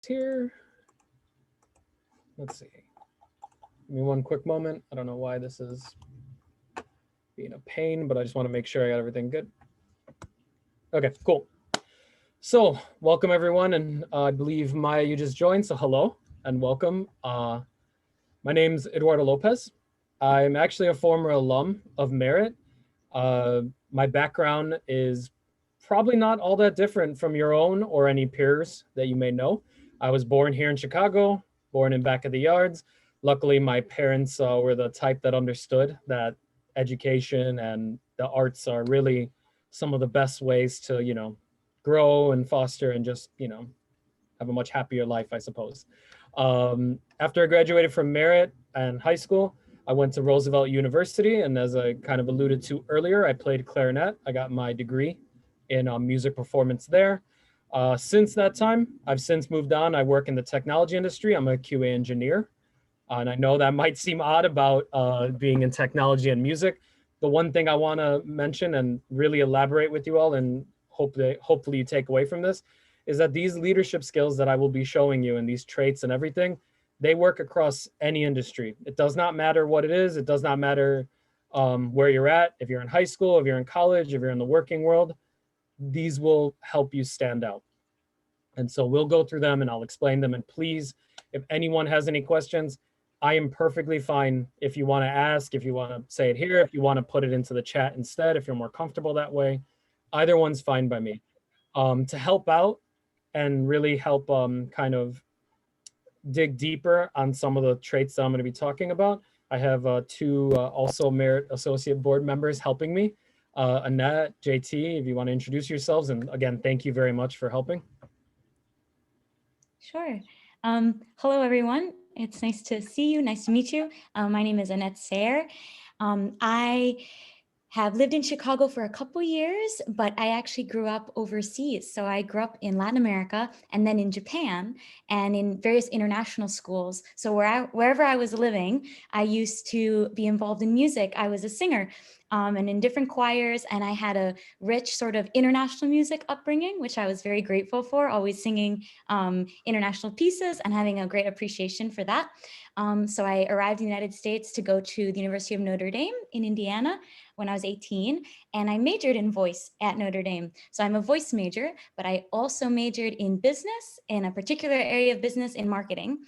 Here. Let's see. Give me one quick moment. I don't know why this is being a pain, but I just want to make sure I got everything good. Okay, cool. So welcome everyone, and I believe Maya, you just joined, so hello and welcome. My name's Eduardo Lopez. I'm actually a former alum of Merit. My background is probably not all that different from your own or any peers that you may know. I was born here in Chicago, born in back of the yards. Luckily, my parents were the type that understood that education and the arts are really some of the best ways to, grow and foster and just, have a much happier life, I suppose. After I graduated from Merit and high school, I went to Roosevelt University, and as I kind of alluded to earlier, I played clarinet. I got my degree in music performance there. Since that time, I've since moved on. I work in the technology industry. I'm a QA engineer. And I know that might seem odd about being in technology and music. The one thing I want to mention and really elaborate with you all, and hopefully you take away from this, is that these leadership skills that I will be showing you and these traits and everything, they work across any industry. It does not matter what it is. It does not matter where you're at. If you're in high school, if you're in college, if you're in the working world, these will help you stand out. And so we'll go through them and I'll explain them. And please, if anyone has any questions, I am perfectly fine if you want to ask, if you want to say it here, if you want to put it into the chat instead, if you're more comfortable that way, either one's fine by me. To help out and really help kind of dig deeper on some of the traits that I'm going to be talking about, I have two also Merit Associate Board members helping me. Annette, JT, if you want to introduce yourselves. And again, thank you very much for helping. Sure. Hello, everyone. It's nice to see you. Nice to meet you. My name is Annette Sayre. I have lived in Chicago for a couple years, but I actually grew up overseas. So I grew up in Latin America and then in Japan and in various international schools. So wherever I was living, I used to be involved in music. I was a singer and in different choirs, and I had a rich sort of international music upbringing, which I was very grateful for, always singing international pieces and having a great appreciation for that. So I arrived in the United States to go to the University of Notre Dame in Indiana when I was 18, and I majored in voice at Notre Dame. So I'm a voice major, but I also majored in business, in a particular area of business, in marketing.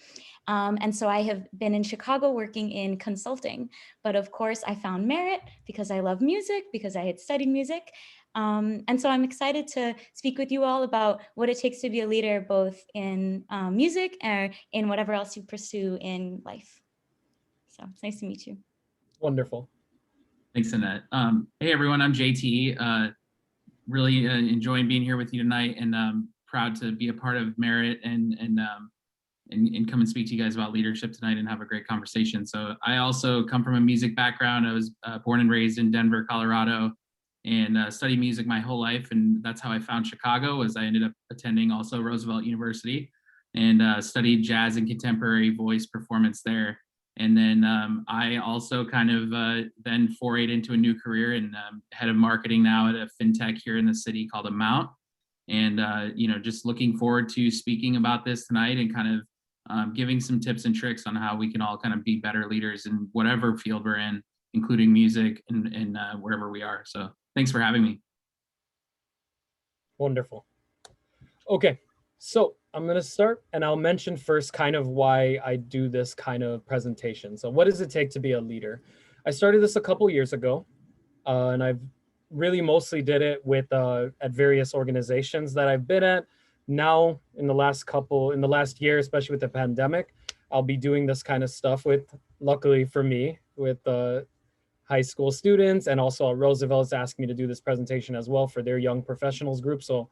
And so I have been in Chicago working in consulting. But of course, I found Merit because I love music, because I had studied music. And so I'm excited to speak with you all about what it takes to be a leader, both in music or in whatever else you pursue in life. So it's nice to meet you. Wonderful. Thanks, Annette. Hey, everyone, I'm JT. Really enjoying being here with you tonight, and proud to be a part of Merit and come and speak to you guys about leadership tonight and have a great conversation. So I also come from a music background. I was born and raised in Denver, Colorado, and studied music my whole life. And that's how I found Chicago, as I ended up attending also Roosevelt University and studied jazz and contemporary voice performance there. And then I also kind of then forayed into a new career and head of marketing now at a fintech here in the city called Amount. And, just looking forward to speaking about this tonight and kind of giving some tips and tricks on how we can all kind of be better leaders in whatever field we're in, including music and wherever we are. So thanks for having me. Wonderful. Okay, so I'm going to start, and I'll mention first kind of why I do this kind of presentation. So what does it take to be a leader? I started this a couple years ago, and I've really mostly did it with at various organizations that I've been at. Now, in the last year, especially with the pandemic, I'll be doing this kind of stuff with, luckily for me, with high school students, and also Roosevelt's asked me to do this presentation as well for their young professionals group. So,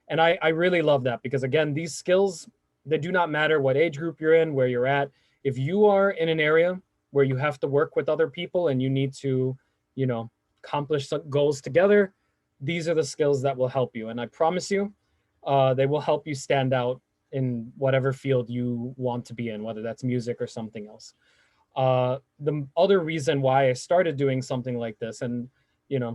and I really love that because, again, these skills, they do not matter what age group you're in, where you're at. If you are in an area where you have to work with other people and you need to, accomplish some goals together, these are the skills that will help you. And I promise you, they will help you stand out in whatever field you want to be in, whether that's music or something else. The other reason why I started doing something like this, and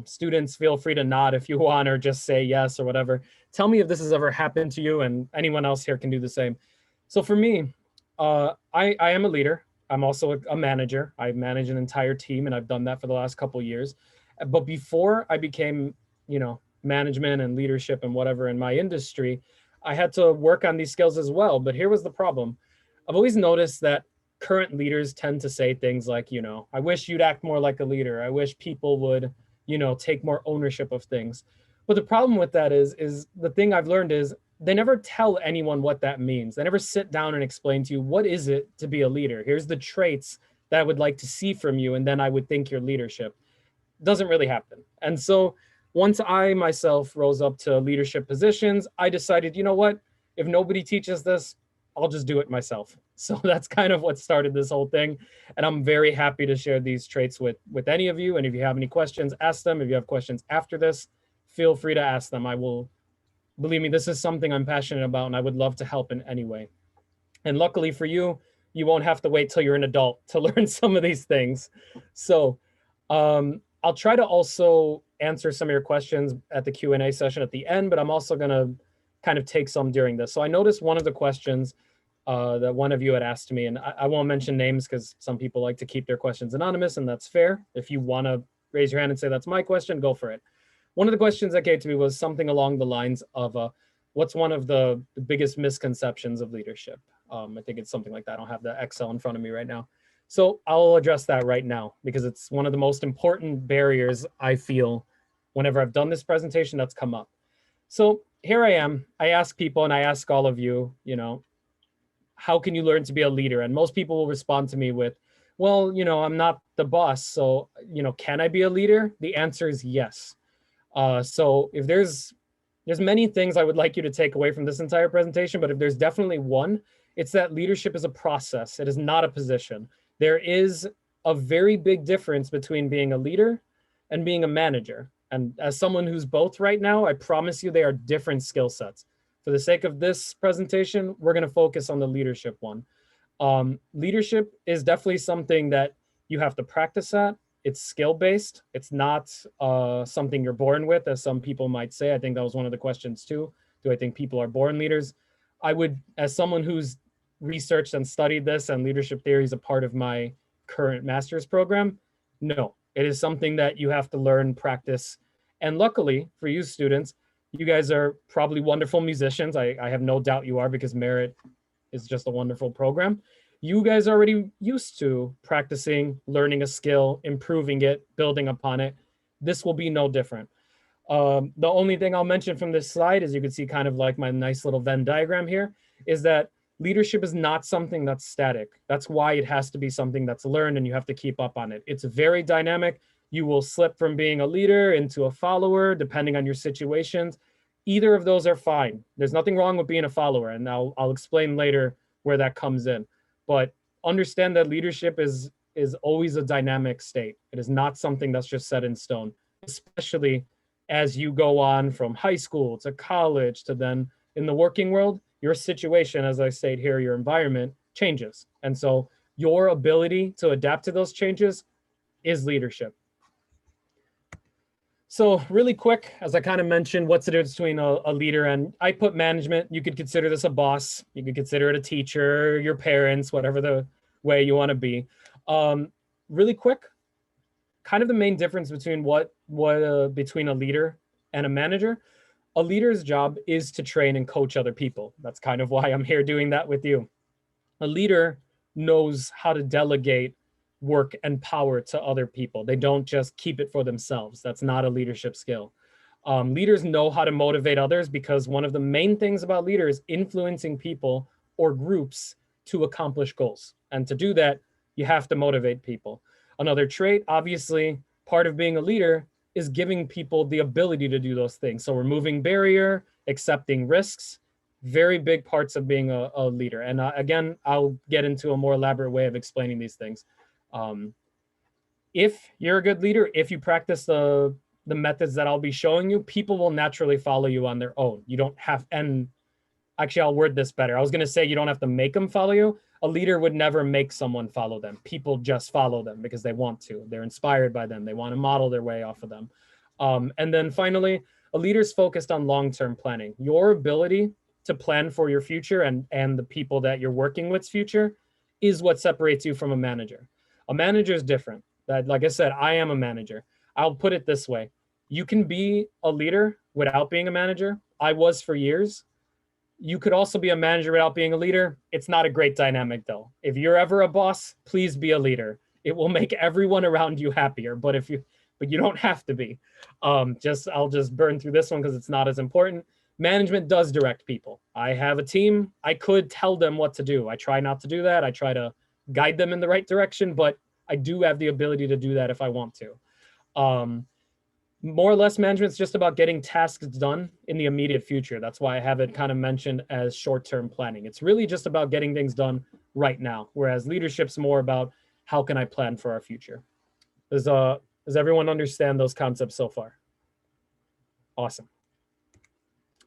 students, feel free to nod if you want, or just say yes or whatever. Tell me if this has ever happened to you, and anyone else here can do the same. So for me, I am a leader. I'm also a manager. I manage an entire team, and I've done that for the last couple of years. But before I became, management and leadership and whatever in my industry, I had to work on these skills as well. But here was the problem. I've always noticed that current leaders tend to say things like, I wish you'd act more like a leader. I wish people would, take more ownership of things. But the problem with that is the thing I've learned is they never tell anyone what that means. They never sit down and explain to you, what is it to be a leader? Here's the traits that I would like to see from you, and then I would think your leadership. Doesn't really happen. And so once I myself rose up to leadership positions, I decided, you know what? If nobody teaches this, I'll just do it myself. So that's kind of what started this whole thing. And I'm very happy to share these traits with any of you. And if you have any questions, ask them. If you have questions after this, feel free to ask them. I will, believe me, this is something I'm passionate about, and I would love to help in any way. And luckily for you, you won't have to wait till you're an adult to learn some of these things. So I'll try to also answer some of your questions at the Q&A session at the end, but I'm also going to kind of take some during this. So I noticed one of the questions that one of you had asked me, and I won't mention names because some people like to keep their questions anonymous, and that's fair. If you want to raise your hand and say that's my question, go for it. One of the questions that came to me was something along the lines of, what's one of the biggest misconceptions of leadership? I think it's something like that. I don't have the Excel in front of me right now. So I'll address that right now because it's one of the most important barriers I feel whenever I've done this presentation that's come up. So here I am. I ask people, and I ask all of you, how can you learn to be a leader? And most people will respond to me with, well, I'm not the boss. So, can I be a leader? The answer is yes. So if there's many things I would like you to take away from this entire presentation, but if there's definitely one, it's that leadership is a process. It is not a position. There is a very big difference between being a leader and being a manager. And as someone who's both right now, I promise you they are different skill sets. For the sake of this presentation, we're going to focus on the leadership one. Leadership is definitely something that you have to practice at. It's skill-based. It's not something you're born with, as some people might say. I think that was one of the questions too. Do I think people are born leaders? I would, as someone who's researched and studied this, and leadership theory is a part of my current master's program, no, it is something that you have to learn, practice. And luckily for you students, you guys are probably wonderful musicians. I have no doubt you are, because Merit is just a wonderful program. You guys are already used to practicing, learning a skill, improving it, building upon it. This will be no different. The only thing I'll mention from this slide, as you can see kind of like my nice little Venn diagram here, is that leadership is not something that's static. That's why it has to be something that's learned, and you have to keep up on it. It's very dynamic. You will slip from being a leader into a follower, depending on your situations. Either of those are fine. There's nothing wrong with being a follower, and I'll explain later where that comes in. But understand that leadership is always a dynamic state. It is not something that's just set in stone, especially as you go on from high school to college to then in the working world. Your situation, as I state here, your environment changes. And so your ability to adapt to those changes is leadership. So really quick, as I kind of mentioned, what's the difference between a leader and, I put management. You could consider this a boss. You could consider it a teacher, your parents, whatever the way you want to be. Really quick, kind of the main difference between between a leader and a manager. A leader's job is to train and coach other people. That's kind of why I'm here doing that with you. A leader knows how to delegate work and power to other people. They don't just keep it for themselves. That's not a leadership skill. Leaders know how to motivate others, because one of the main things about leaders is influencing people or groups to accomplish goals. And to do that, you have to motivate people. Another trait, obviously, part of being a leader is giving people the ability to do those things. So removing barrier, accepting risks, very big parts of being a leader. And again, I'll get into a more elaborate way of explaining these things. If you're a good leader, if you practice the methods that I'll be showing you, people will naturally follow you on their own. You don't have, and actually I'll word this better. I was going to say you don't have to make them follow you. A leader would never make someone follow them. People just follow them because they want to. They're inspired by them. They want to model their way off of them. And then finally, a leader's focused on long-term planning. Your ability to plan for your future and the people that you're working with's future is what separates you from a manager. A manager is different. That, like I said, I am a manager. I'll put it this way. You can be a leader without being a manager. I was for years. You could also be a manager without being a leader. It's not a great dynamic though. If you're ever a boss, please be a leader. It will make everyone around you happier. But you don't have to be. I'll just burn through this one because it's not as important. Management does direct people. I have a team. I could tell them what to do. I try not to do that. I try to guide them in the right direction, but I do have the ability to do that if I want to. More or less, management's just about getting tasks done in the immediate future. That's why I have it kind of mentioned as short-term planning. It's really just about getting things done right now, whereas leadership's more about how can I plan for our future. Does everyone understand those concepts so far? Awesome.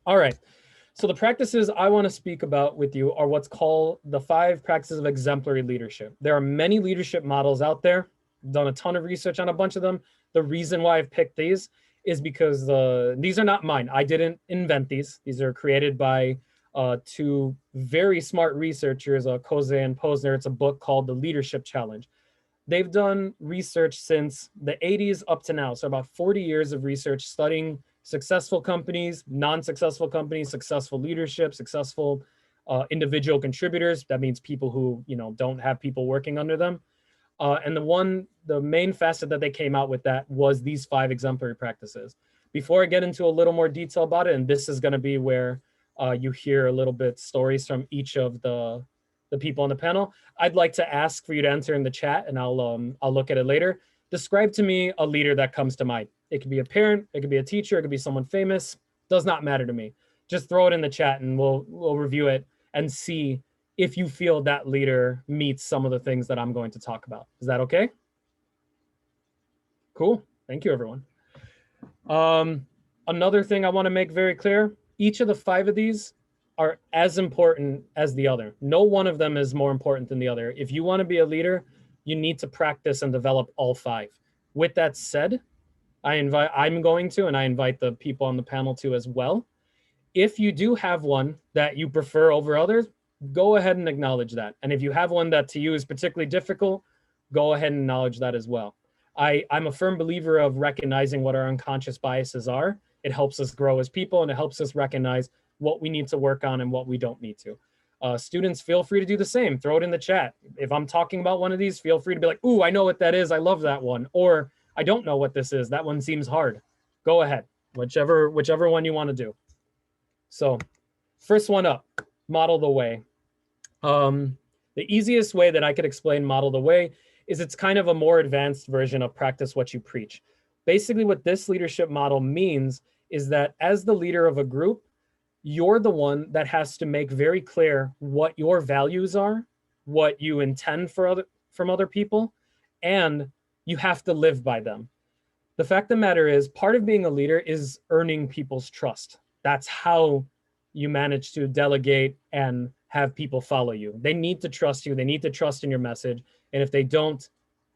All right. So the practices I want to speak about with you are what's called the 5 practices of exemplary leadership. There are many leadership models out there. I've done a ton of research on a bunch of them. The reason why I've picked these is because these are not mine. I didn't invent these. These are created by 2 very smart researchers, Koze and Posner. It's a book called The Leadership Challenge. They've done research since the 80s up to now. So about 40 years of research studying successful companies, non-successful companies, successful leadership, successful individual contributors. That means people who, don't have people working under them. And the main facet that they came out with that was these 5 exemplary practices. Before I get into a little more detail about it, and this is going to be where you hear a little bit stories from each of the people on the panel, I'd like to ask for you to enter in the chat, and I'll look at it later. Describe to me a leader that comes to mind. It could be a parent, it could be a teacher, it could be someone famous. Does not matter to me. Just throw it in the chat, and we'll review it and see if you feel that leader meets some of the things that I'm going to talk about. Is that okay? Cool. Thank you, everyone. Another thing I want to make very clear, each of the 5 of these are as important as the other. No one of them is more important than the other. If you want to be a leader, you need to practice and develop all 5. With that said, I'm going to, and I invite the people on the panel to as well. If you do have one that you prefer over others, go ahead and acknowledge that. And if you have one that to you is particularly difficult, go ahead and acknowledge that as well. I'm a firm believer of recognizing what our unconscious biases are. It helps us grow as people, and it helps us recognize what we need to work on and what we don't need to. Students, feel free to do the same. Throw it in the chat. If I'm talking about one of these, feel free to be like, ooh, I know what that is. I love that one. Or I don't know what this is. That one seems hard. Go ahead. Whichever one you want to do. So first one up, model the way. The easiest way that I could explain model the way is it's kind of a more advanced version of practice what you preach. Basically, what this leadership model means is that as the leader of a group, you're the one that has to make very clear what your values are, what you intend from other people, and you have to live by them. The fact of the matter is, part of being a leader is earning people's trust. That's how you manage to delegate and have people follow you. They need to trust you. They need to trust in your message. And if they don't,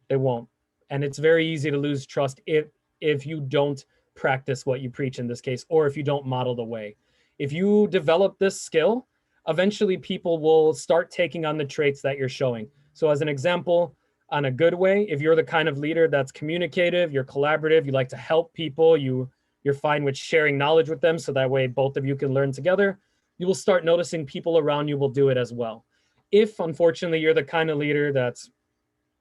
they won't. And it's very easy to lose trust if you don't practice what you preach in this case, or if you don't model the way. If you develop this skill, eventually people will start taking on the traits that you're showing. So as an example, on a good way, if you're the kind of leader that's communicative, you're collaborative, you like to help people, you're fine with sharing knowledge with them, so that way both of you can learn together, you will start noticing people around you will do it as well. If, unfortunately, you're the kind of leader that's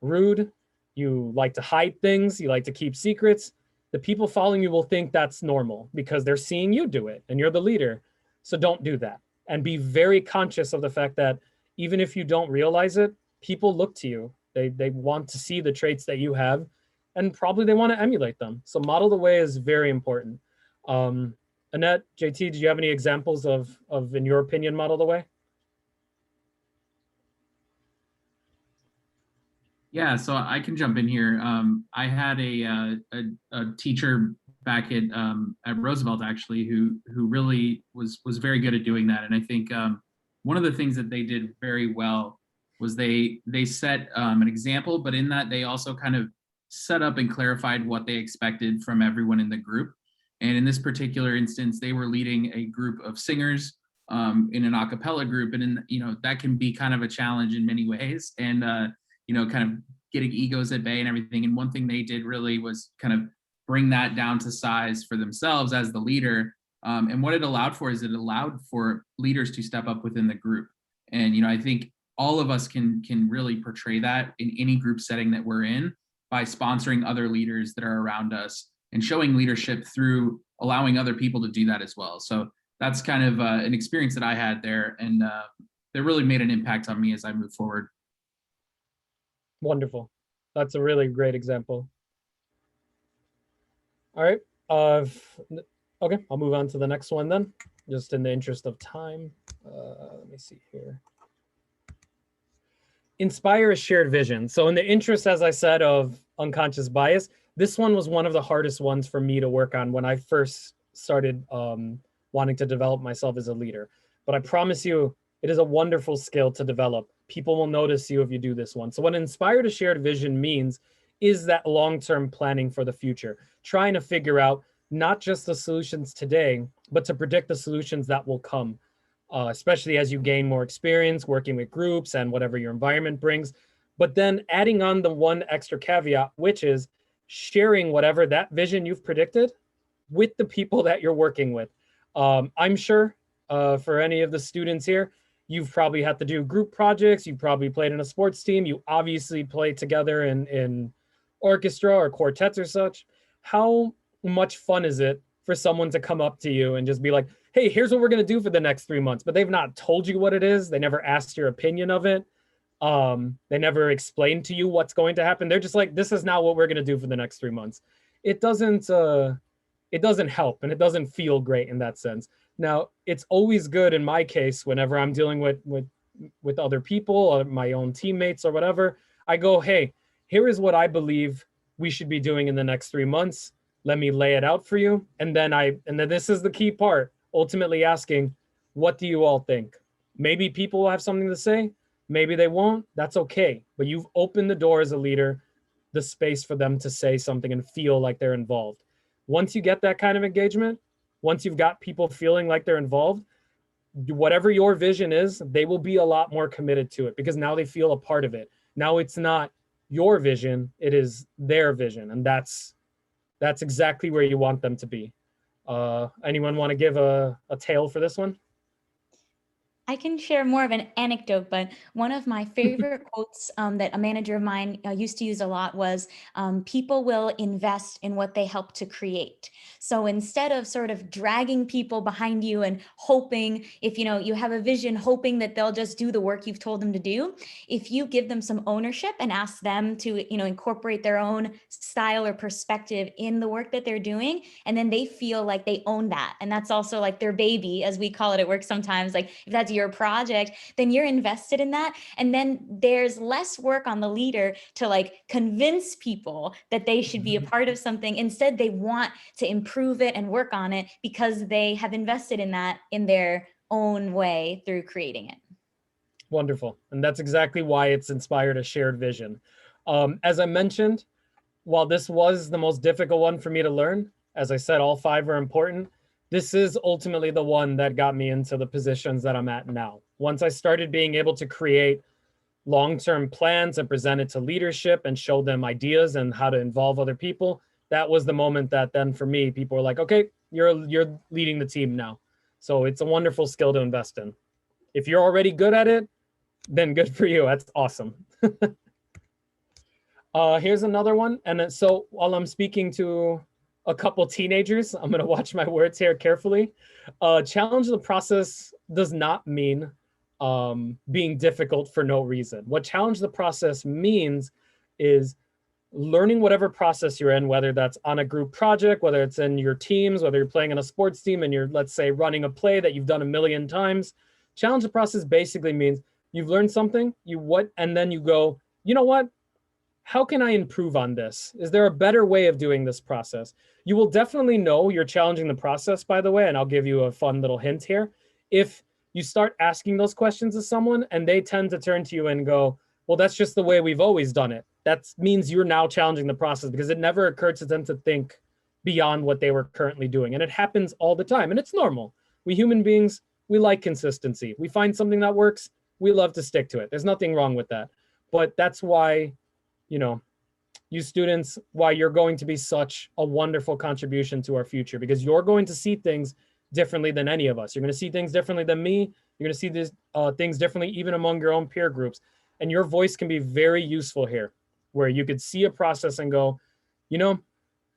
rude, you like to hide things, you like to keep secrets, the people following you will think that's normal because they're seeing you do it and you're the leader. So don't do that. And be very conscious of the fact that even if you don't realize it, people look to you. They want to see the traits that you have, and probably they want to emulate them. So model the way is very important. Annette, JT, did you have any examples of in your opinion, model the way? Yeah, so I can jump in here. I had a teacher back at Roosevelt actually who really was very good at doing that, and I think one of the things that they did very well was they set an example, but in that they also kind of set up and clarified what they expected from everyone in the group. And in this particular instance, they were leading a group of singers in an a cappella group. And that can be kind of a challenge in many ways, and kind of getting egos at bay and everything. And one thing they did really was kind of bring that down to size for themselves as the leader. And what it allowed for is it allowed for leaders to step up within the group. And I think all of us can really portray that in any group setting that we're in by sponsoring other leaders that are around us and showing leadership through allowing other people to do that as well. So that's kind of an experience that I had there, and that really made an impact on me as I move forward. Wonderful. That's a really great example. All right. Okay, I'll move on to the next one then, just in the interest of time. Let me see here. Inspire a shared vision. So in the interest, as I said, of unconscious bias, this one was one of the hardest ones for me to work on when I first started wanting to develop myself as a leader. But I promise you, it is a wonderful skill to develop. People will notice you if you do this one. So what inspire a shared vision means is that long-term planning for the future, trying to figure out not just the solutions today, but to predict the solutions that will come, especially as you gain more experience working with groups and whatever your environment brings. But then adding on the one extra caveat, which is sharing whatever that vision you've predicted with the people that you're working with. I'm sure for any of the students here, you've probably had to do group projects. You probably played in a sports team. You obviously play together in orchestra or quartets or such. How much fun is it for someone to come up to you and just be like, hey, here's what we're going to do for the next 3 months, but they've not told you what it is. They never asked your opinion of it. They never explained to you what's going to happen. They're just like, this is now what we're going to do for the next 3 months. It doesn't help, and it doesn't feel great in that sense. Now, it's always good in my case, whenever I'm dealing with other people or my own teammates or whatever, I go, hey, here is what I believe we should be doing in the next 3 months. Let me lay it out for you. And then this is the key part, ultimately asking, what do you all think? Maybe people will have something to say. Maybe they won't. That's okay. But you've opened the door as a leader, the space for them to say something and feel like they're involved. Once you get that kind of engagement, once you've got people feeling like they're involved, whatever your vision is, they will be a lot more committed to it because now they feel a part of it. Now it's not your vision, it is their vision. And that's exactly where you want them to be. Anyone want to give a tale for this one? I can share more of an anecdote, but one of my favorite quotes that a manager of mine used to use a lot was, people will invest in what they help to create. So instead of sort of dragging people behind you and hoping, if you have a vision, hoping that they'll just do the work you've told them to do, if you give them some ownership and ask them to incorporate their own style or perspective in the work that they're doing, and then they feel like they own that. And that's also like their baby, as we call it at work sometimes. Like if that's your project, then you're invested in that. And then there's less work on the leader to like convince people that they should be a part of something. Instead, they want to improve it and work on it because they have invested in that in their own way through creating it. Wonderful. And that's exactly why it's inspired a shared vision. As I mentioned, while this was the most difficult one for me to learn, as I said, all 5 are important. This is ultimately the one that got me into the positions that I'm at now. Once I started being able to create long-term plans and present it to leadership and show them ideas and how to involve other people, that was the moment that then for me, people were like, okay, you're leading the team now. So it's a wonderful skill to invest in. If you're already good at it, then good for you. That's awesome. Here's another one. And so while I'm speaking to a couple teenagers, I'm going to watch my words here carefully. Challenge the process does not mean being difficult for no reason. What challenge the process means is learning whatever process you're in, whether that's on a group project, whether it's in your teams, whether you're playing on a sports team and you're, let's say, running a play that you've done 1,000,000 times. Challenge the process basically means you've learned something, and then you go, you know what? How can I improve on this? Is there a better way of doing this process? You will definitely know you're challenging the process, by the way, and I'll give you a fun little hint here. If you start asking those questions to someone and they tend to turn to you and go, well, that's just the way we've always done it. That means you're now challenging the process because it never occurred to them to think beyond what they were currently doing. And it happens all the time. And it's normal. We human beings, We like consistency. We find something that works, we love to stick to it. There's nothing wrong with that. But that's why, you know, you students, why you're going to be such a wonderful contribution to our future, because you're going to see things differently than any of us. You're going to see things differently than me. You're going to see these things differently even among your own peer groups. And your voice can be very useful here, where you could see a process and go, you know,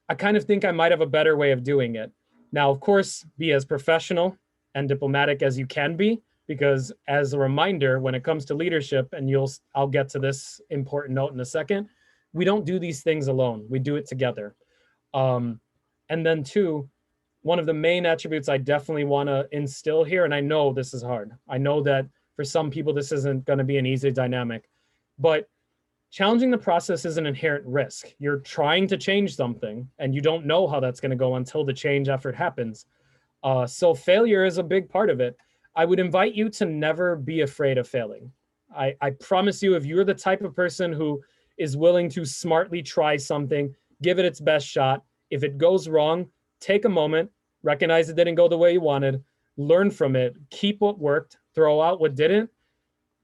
I kind of think I might have a better way of doing it. Now, of course, be as professional and diplomatic as you can be, because as a reminder, when it comes to leadership, and I'll get to this important note in a second, we don't do these things alone. We do it together. And then two, one of the main attributes I definitely want to instill here, and I know this is hard. I know that for some people, this isn't going to be an easy dynamic, but challenging the process is an inherent risk. You're trying to change something and you don't know how that's going to go until the change effort happens. So failure is a big part of it. I would invite you to never be afraid of failing. I promise you, if you're the type of person who is willing to smartly try something, give it its best shot. If it goes wrong, take a moment, recognize it didn't go the way you wanted, learn from it, keep what worked, throw out what didn't.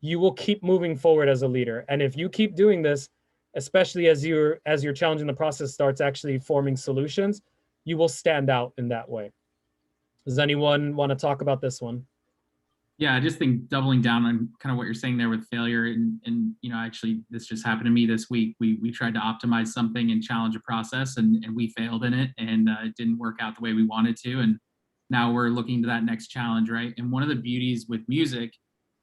You will keep moving forward as a leader. And if you keep doing this, especially as you're challenging the process starts actually forming solutions, you will stand out in that way. Does anyone want to talk about this one? Yeah, I just think doubling down on kind of what you're saying there with failure, and you know, actually this just happened to me this week. We tried to optimize something and challenge a process, and we failed in it, and it didn't work out the way we wanted to. And now we're looking to that next challenge, right? And one of the beauties with music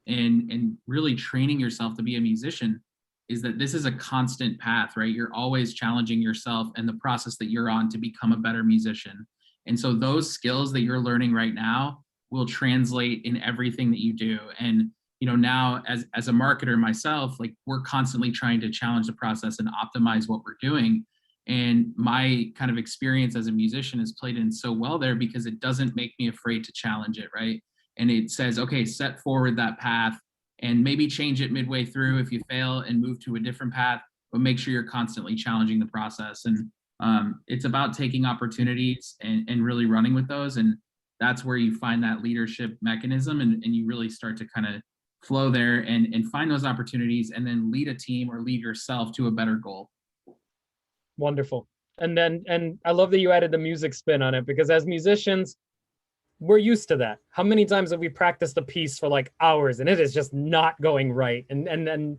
and really training yourself to be a musician is that this is a constant path, right? You're always challenging yourself and the process that you're on to become a better musician. And so those skills that you're learning right now will translate in everything that you do. And you know, now as a marketer myself, like we're constantly trying to challenge the process and optimize what we're doing. And my kind of experience as a musician has played in so well there because it doesn't make me afraid to challenge it, right? And it says, okay, set forward that path and maybe change it midway through if you fail and move to a different path, but make sure you're constantly challenging the process. And it's about taking opportunities and really running with those. And that's where you find that leadership mechanism and you really start to kind of flow there and find those opportunities and then lead a team or lead yourself to a better goal. Wonderful. And I love that you added the music spin on it, because as musicians, we're used to that. How many times have we practiced a piece for like hours and it is just not going right? And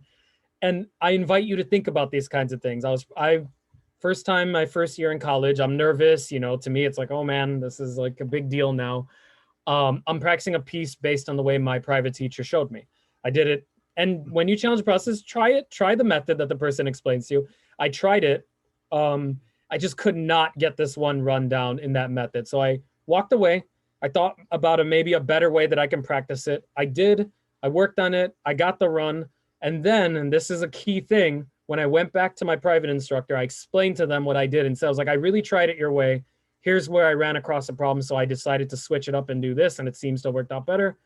I invite you to think about these kinds of things. My first year in college, I'm nervous. You know, to me, it's like, oh man, this is like a big deal now. I'm practicing a piece based on the way my private teacher showed me. I did it. And when you challenge the process, try the method that the person explains to you. I tried it. I just could not get this one run down in that method. So I walked away. I thought about maybe a better way that I can practice it. I did. I worked on it. I got the run. And then, and this is a key thing, when I went back to my private instructor, I explained to them what I did and said, I was like, I really tried it your way. Here's where I ran across a problem. So I decided to switch it up and do this. And it seems to have worked out better.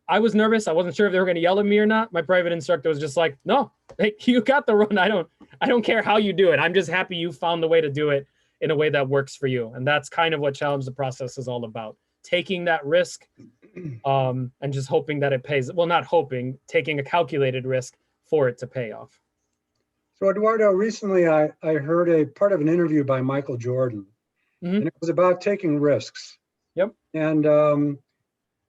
I was nervous. I wasn't sure if they were going to yell at me or not. My private instructor was just like, no, hey, you got the run. I don't care how you do it. I'm just happy you found the way to do it in a way that works for you. And that's kind of what Challenge the Process is all about. Taking that risk and just hoping that it pays. Well, not hoping, taking a calculated risk for it to pay off. So Eduardo, recently I heard a part of an interview by Michael Jordan, and it was about taking risks. Yep. And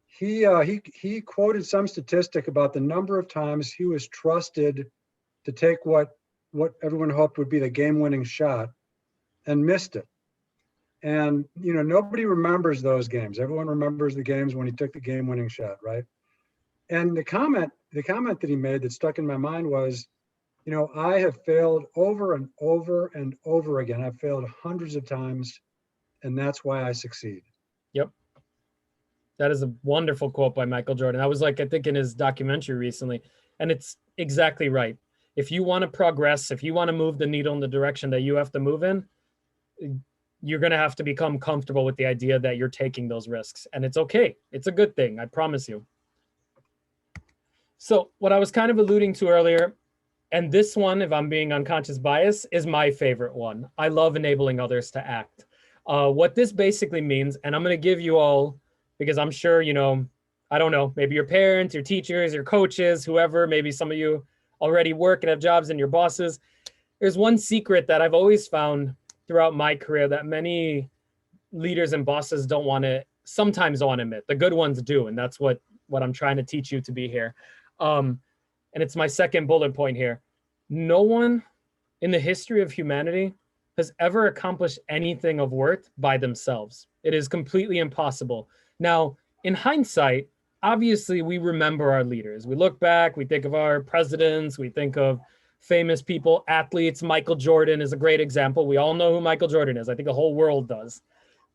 he quoted some statistic about the number of times he was trusted to take what everyone hoped would be the game-winning shot and missed it. And you know, nobody remembers those games. Everyone remembers the games when he took the game-winning shot, right? And the comment that he made that stuck in my mind was, you know, I have failed over and over and over again. I've failed hundreds of times, and that's why I succeed. Yep. That is a wonderful quote by Michael Jordan. I was like, I think in his documentary recently, and it's exactly right. If you want to progress, if you want to move the needle in the direction that you have to move in, you're going to have to become comfortable with the idea that you're taking those risks. And it's okay. It's a good thing. I promise you. So what I was kind of alluding to earlier, and this one, if I'm being unconscious bias, is my favorite one. I love enabling others to act. What this basically means, and I'm going to give you all, because I'm sure, you know, I don't know, maybe your parents, your teachers, your coaches, whoever, maybe some of you already work and have jobs and your bosses. There's one secret that I've always found throughout my career that many leaders and bosses sometimes don't want to admit. The good ones do. And that's what I'm trying to teach you to be here. And it's my second bullet point here. No one in the history of humanity has ever accomplished anything of worth by themselves. It is completely impossible. Now, in hindsight, obviously we remember our leaders. We look back, we think of our presidents, we think of famous people, athletes. Michael Jordan is a great example. We all know who Michael Jordan is. I think the whole world does.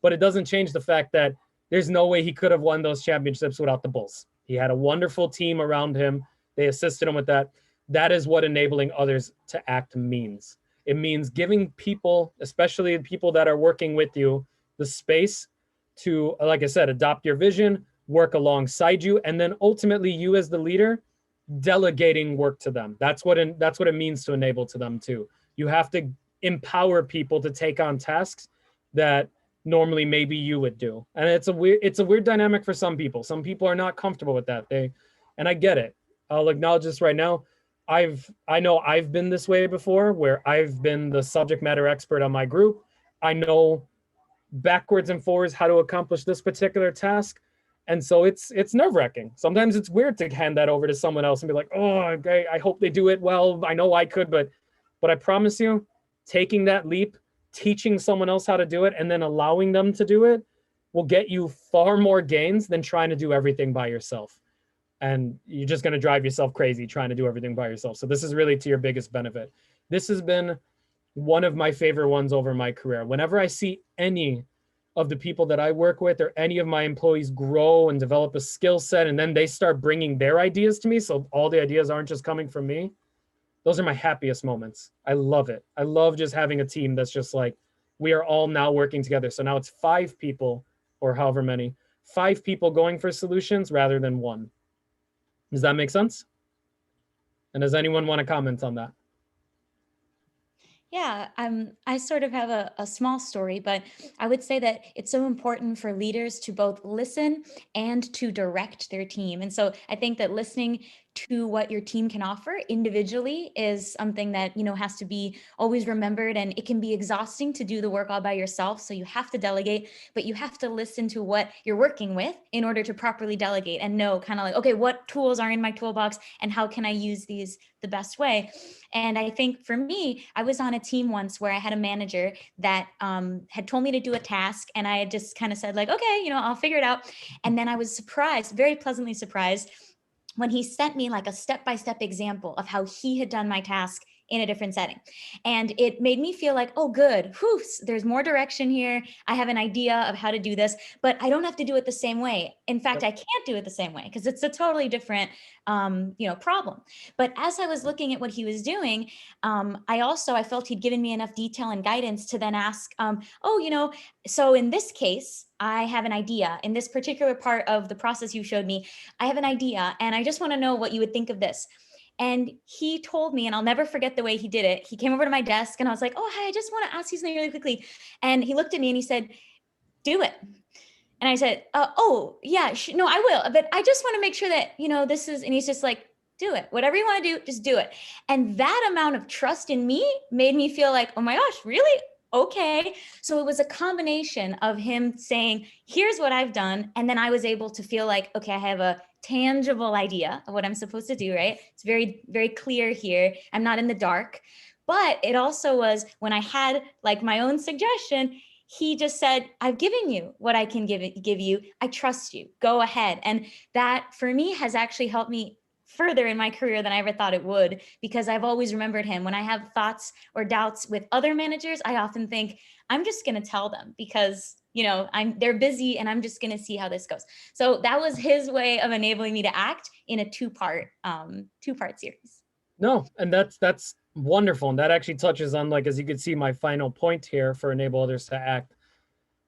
But it doesn't change the fact that there's no way he could have won those championships without the Bulls. He had a wonderful team around him. They assisted him with that. That is what enabling others to act means. It means giving people, especially the people that are working with you, the space to, like I said, adopt your vision, work alongside you, and then ultimately you as the leader, delegating work to them. That's what it means to enable to them too. You have to empower people to take on tasks that normally maybe you would do. And it's a weird dynamic for some people. Some people are not comfortable with that. And I get it. I'll acknowledge this right now. I know I've been this way before, where I've been the subject matter expert on my group. I know backwards and forwards how to accomplish this particular task. And so it's nerve-wracking. Sometimes it's weird to hand that over to someone else and be like, oh, okay, I hope they do it well. I know I could, but I promise you, taking that leap, teaching someone else how to do it, and then allowing them to do it will get you far more gains than trying to do everything by yourself. And you're just going to drive yourself crazy trying to do everything by yourself. So this is really to your biggest benefit. This has been one of my favorite ones over my career. Whenever I see any of the people that I work with or any of my employees grow and develop a skill set, and then they start bringing their ideas to me, so all the ideas aren't just coming from me, those are my happiest moments. I love it. I love just having a team that's just like, we are all now working together. So now it's 5 people or however many, 5 people going for solutions rather than one. Does that make sense? And does anyone want to comment on that? Yeah, I sort of have a small story, but I would say that it's so important for leaders to both listen and to direct their team. And so I think that listening to what your team can offer individually is something that, has to be always remembered, and it can be exhausting to do the work all by yourself. So you have to delegate, but you have to listen to what you're working with in order to properly delegate and know kind of like, okay, what tools are in my toolbox and how can I use these the best way? And I think for me, I was on a team once where I had a manager that had told me to do a task, and I had just kind of said like, okay, I'll figure it out. And then I was surprised, very pleasantly surprised, when he sent me like a step-by-step example of how he had done my task in a different setting. And it made me feel like, oh, good, whew, there's more direction here. I have an idea of how to do this, but I don't have to do it the same way. In fact, I can't do it the same way because it's a totally different, problem. But as I was looking at what he was doing, I felt he'd given me enough detail and guidance to then ask, so in this case, I have an idea. In this particular part of the process you showed me, I have an idea, and I just want to know what you would think of this. And he told me, and I'll never forget the way he did it. He came over to my desk and I was like, oh, hi, I just want to ask you something really quickly. And he looked at me and he said, do it. And I said, oh, yeah, no, I will. But I just want to make sure that, this is, and he's just like, do it. Whatever you want to do, just do it. And that amount of trust in me made me feel like, oh my gosh, really? Okay. So it was a combination of him saying, here's what I've done. And then I was able to feel like, okay, I have a tangible idea of what I'm supposed to do, right? It's very, very clear here. I'm not in the dark. But it also was when I had like my own suggestion, he just said, I've given you what I can give you. I trust you. Go ahead. And that for me has actually helped me further in my career than I ever thought it would, because I've always remembered him. When I have thoughts or doubts with other managers, I often think I'm just going to tell them because, they're busy and I'm just going to see how this goes. So that was his way of enabling me to act in a two-part series. No, and that's wonderful. And that actually touches on, like, as you can see, my final point here for enable others to act.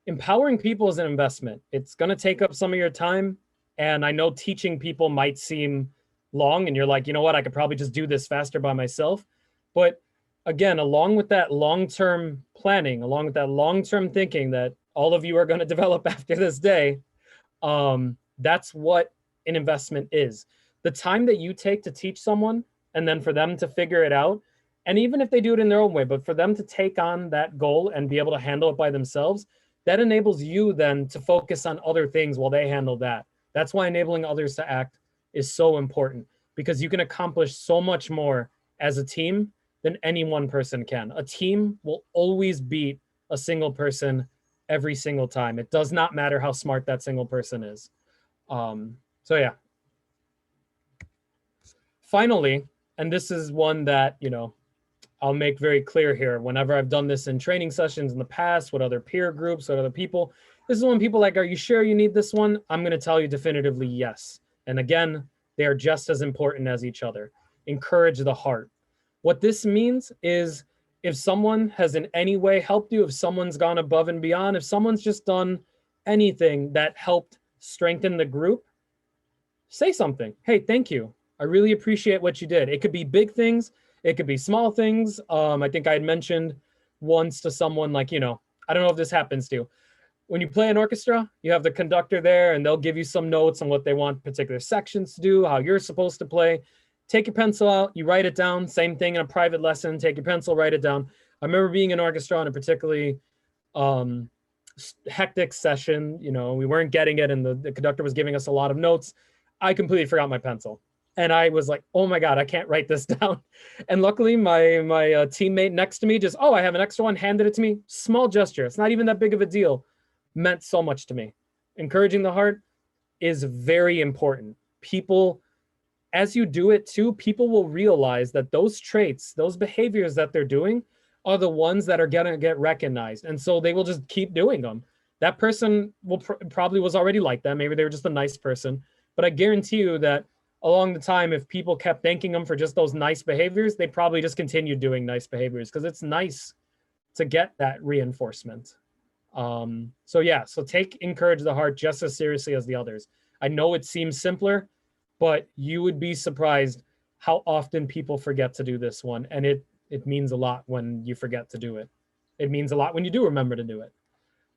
Empowering people is an investment. It's going to take up some of your time. And I know teaching people might seem long and you're like, you know what, I could probably just do this faster by myself. But again, along with that long-term planning, along with that long-term thinking that all of you are going to develop after this day, that's what an investment is. The time that you take to teach someone and then for them to figure it out, and even if they do it in their own way, but for them to take on that goal and be able to handle it by themselves, that enables you then to focus on other things while they handle that. That's why enabling others to act is so important, because you can accomplish so much more as a team than any one person can. A team will always beat a single person every single time. It does not matter how smart that single person is. So yeah. Finally, and this is one that, I'll make very clear here. Whenever I've done this in training sessions in the past with other peer groups, with other people, this is when people are like, are you sure you need this one? I'm going to tell you definitively yes. And again, they are just as important as each other. Encourage the heart. What this means is if someone has in any way helped you, if someone's gone above and beyond, if someone's just done anything that helped strengthen the group, say something. Hey, thank you. I really appreciate what you did. It could be big things. It could be small things. I think I had mentioned once to someone like, I don't know if this happens to you. When you play an orchestra, you have the conductor there and they'll give you some notes on what they want particular sections to do, how you're supposed to play. Take your pencil out, you write it down. Same thing in a private lesson. Take your pencil, write it down. I remember being in orchestra on a particularly hectic session. We weren't getting it and the conductor was giving us a lot of notes. I completely forgot my pencil. And I was like, oh my God, I can't write this down. And luckily my teammate next to me just, I have an extra one, handed it to me. Small gesture. It's not even that big of a deal. Meant so much to me. Encouraging the heart is very important. People, as you do it too, people will realize that those traits, those behaviors that they're doing are the ones that are going to get recognized. And so they will just keep doing them. That person will probably was already like that. Maybe they were just a nice person. But I guarantee you that along the time, if people kept thanking them for just those nice behaviors, they probably just continued doing nice behaviors because it's nice to get that reinforcement. So encourage the heart just as seriously as the others. I know it seems simpler, but you would be surprised how often people forget to do this one. And it means a lot when you forget to do it. It means a lot when you do remember to do it.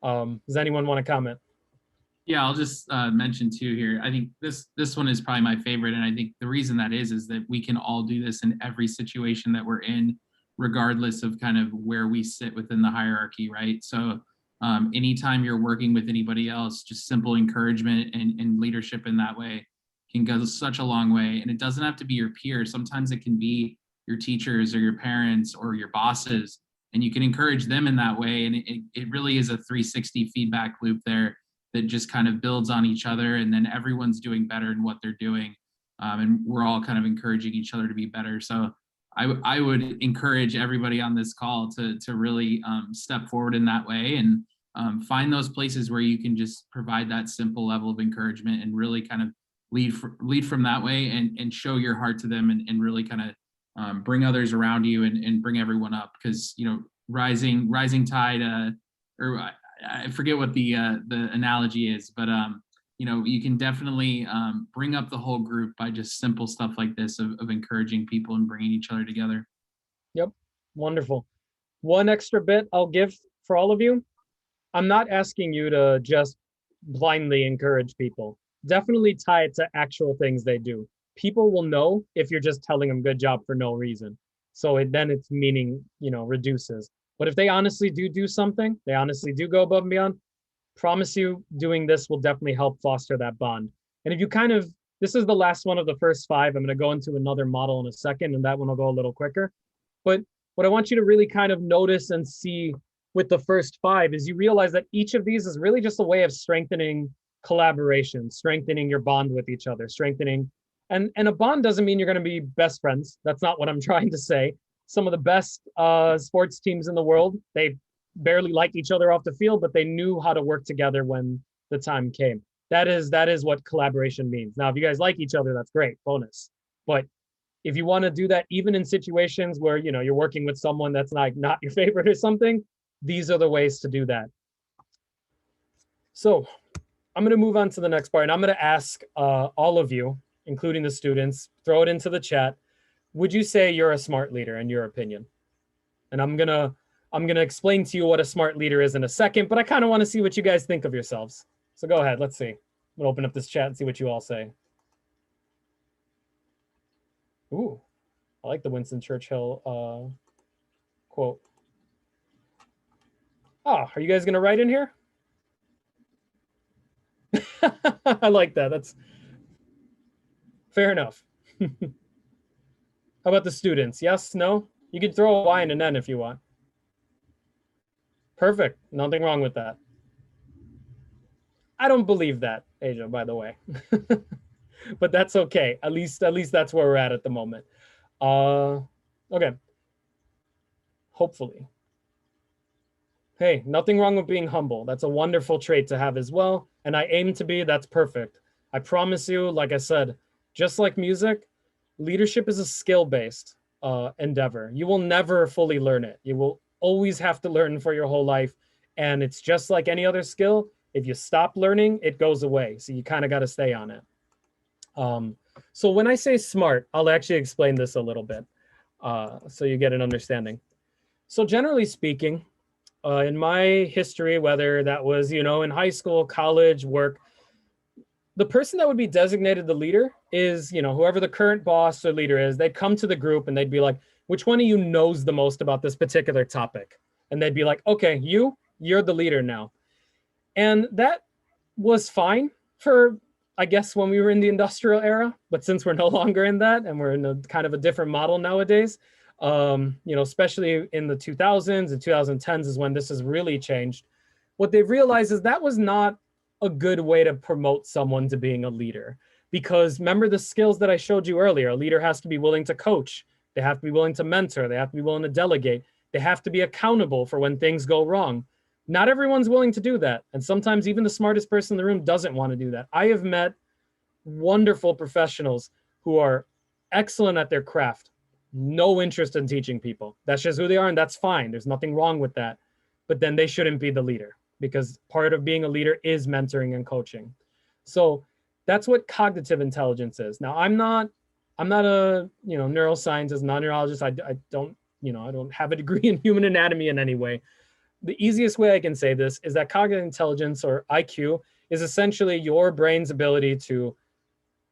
Does anyone want to comment? Yeah, I'll just mention too here. I think this one is probably my favorite. And I think the reason that is that we can all do this in every situation that we're in, regardless of kind of where we sit within the hierarchy, right? So anytime you're working with anybody else, just simple encouragement and leadership in that way can go such a long way. And it doesn't have to be your peers. Sometimes it can be your teachers or your parents or your bosses, and you can encourage them in that way. And it really is a 360 feedback loop there that just kind of builds on each other, and then everyone's doing better in what they're doing. And we're all kind of encouraging each other to be better. So I would encourage everybody on this call to really step forward in that way and find those places where you can just provide that simple level of encouragement and really kind of lead from that way and show your heart to them and really kind of bring others around you and bring everyone up, because rising tide or I forget what the analogy is, but you can definitely bring up the whole group by just simple stuff like this of encouraging people and bringing each other together. Yep. Wonderful. One extra bit I'll give for all of you. I'm not asking you to just blindly encourage people. Definitely tie it to actual things they do. People will know if you're just telling them good job for no reason. So then its meaning, reduces. But if they honestly do something, they honestly do go above and beyond, promise you doing this will definitely help foster that bond. And if you this is the last one of the first 5. I'm going to go into another model in a second, and that one will go a little quicker. But what I want you to really kind of notice and see with the first 5 is you realize that each of these is really just a way of strengthening collaboration, strengthening your bond with each other, strengthening. And a bond doesn't mean you're going to be best friends. That's not what I'm trying to say. Some of the best sports teams in the world, they barely liked each other off the field, but they knew how to work together when the time came. That is what collaboration means. Now, if you guys like each other, that's great, bonus. But if you want to do that, even in situations where you're working with someone that's not your favorite or something, these are the ways to do that. So I'm going to move on to the next part, and I'm going to ask all of you, including the students, throw it into the chat. Would you say you're a smart leader in your opinion? And I'm gonna explain to you what a smart leader is in a second, but I kind of want to see what you guys think of yourselves. So go ahead, let's see. I'm gonna open up this chat and see what you all say. Ooh, I like the Winston Churchill quote. Oh, are you guys gonna write in here? I like that. That's fair enough. How about the students? Yes, no? You could throw a Y and an N if you want. Perfect. Nothing wrong with that. I don't believe that, Asia, by the way. But that's okay. At least that's where we're at the moment. Okay. Hopefully. Hey, nothing wrong with being humble. That's a wonderful trait to have as well. And I aim to be, that's perfect. I promise you, like I said, just like music, leadership is a skill-based endeavor. You will never fully learn it. You will always have to learn for your whole life. And it's just like any other skill. If you stop learning, it goes away. So you kind of got to stay on it. So when I say smart, I'll actually explain this a little bit so you get an understanding. So generally speaking, in my history, whether that was, in high school, college, work, the person that would be designated the leader is, whoever the current boss or leader is. They'd come to the group and they'd be like, which one of you knows the most about this particular topic? And they'd be like, okay, you're the leader now. And that was fine for, I guess, when we were in the industrial era. But since we're no longer in that and we're in a kind of a different model nowadays, especially in the 2000s and 2010s is when this has really changed. What they've realized is that was not a good way to promote someone to being a leader. Because remember the skills that I showed you earlier, a leader has to be willing to coach. They have to be willing to mentor. They have to be willing to delegate. They have to be accountable for when things go wrong. Not everyone's willing to do that. And sometimes even the smartest person in the room doesn't want to do that. I have met wonderful professionals who are excellent at their craft, no interest in teaching people. That's just who they are, and that's fine. There's nothing wrong with that. But then they shouldn't be the leader, because part of being a leader is mentoring and coaching. So that's what cognitive intelligence is. Now, I'm not a neuroscientist, not a neurologist. I don't have a degree in human anatomy in any way. The easiest way I can say this is that cognitive intelligence, or IQ, is essentially your brain's ability to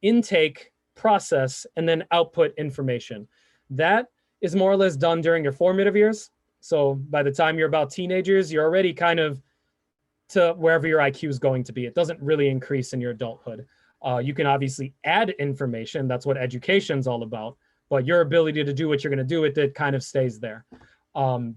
intake, process, and then output information. That is more or less done during your formative years. So by the time you're about teenagers, you're already kind of to wherever your IQ is going to be. It doesn't really increase in your adulthood. You can obviously add information. That's what education is all about. But your ability to do what you're going to do with it kind of stays there.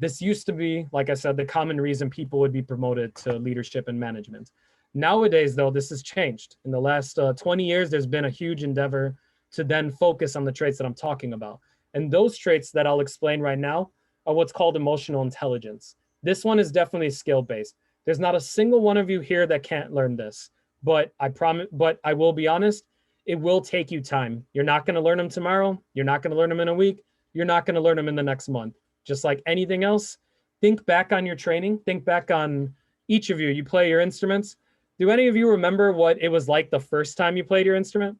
This used to be, like I said, the common reason people would be promoted to leadership and management. Nowadays, though, this has changed. In the last 20 years, there's been a huge endeavor to then focus on the traits that I'm talking about. And those traits that I'll explain right now are what's called emotional intelligence. This one is definitely skill-based. There's not a single one of you here that can't learn this, but I will be honest, it will take you time. You're not going to learn them tomorrow. You're not going to learn them in a week. You're not going to learn them in the next month. Just like anything else, think back on your training. Think back on each of you. You play your instruments. Do any of you remember what it was like the first time you played your instrument?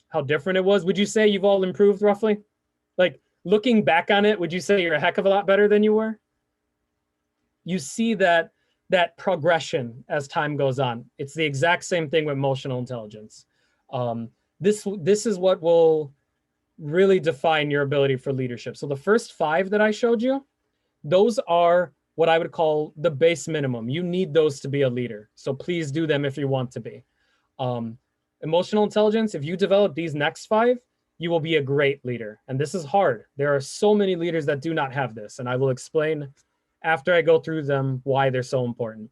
How different it was? Would you say you've all improved roughly? Like looking back on it, would you say you're a heck of a lot better than you were? You see that progression as time goes on. It's the exact same thing with emotional intelligence. This is what will really define your ability for leadership. So the first 5 that I showed you, those are what I would call the base minimum. You need those to be a leader. So please do them if you want to be. Emotional intelligence, if you develop these next 5, you will be a great leader. And this is hard. There are so many leaders that do not have this. And I will explain after I go through them why they're so important.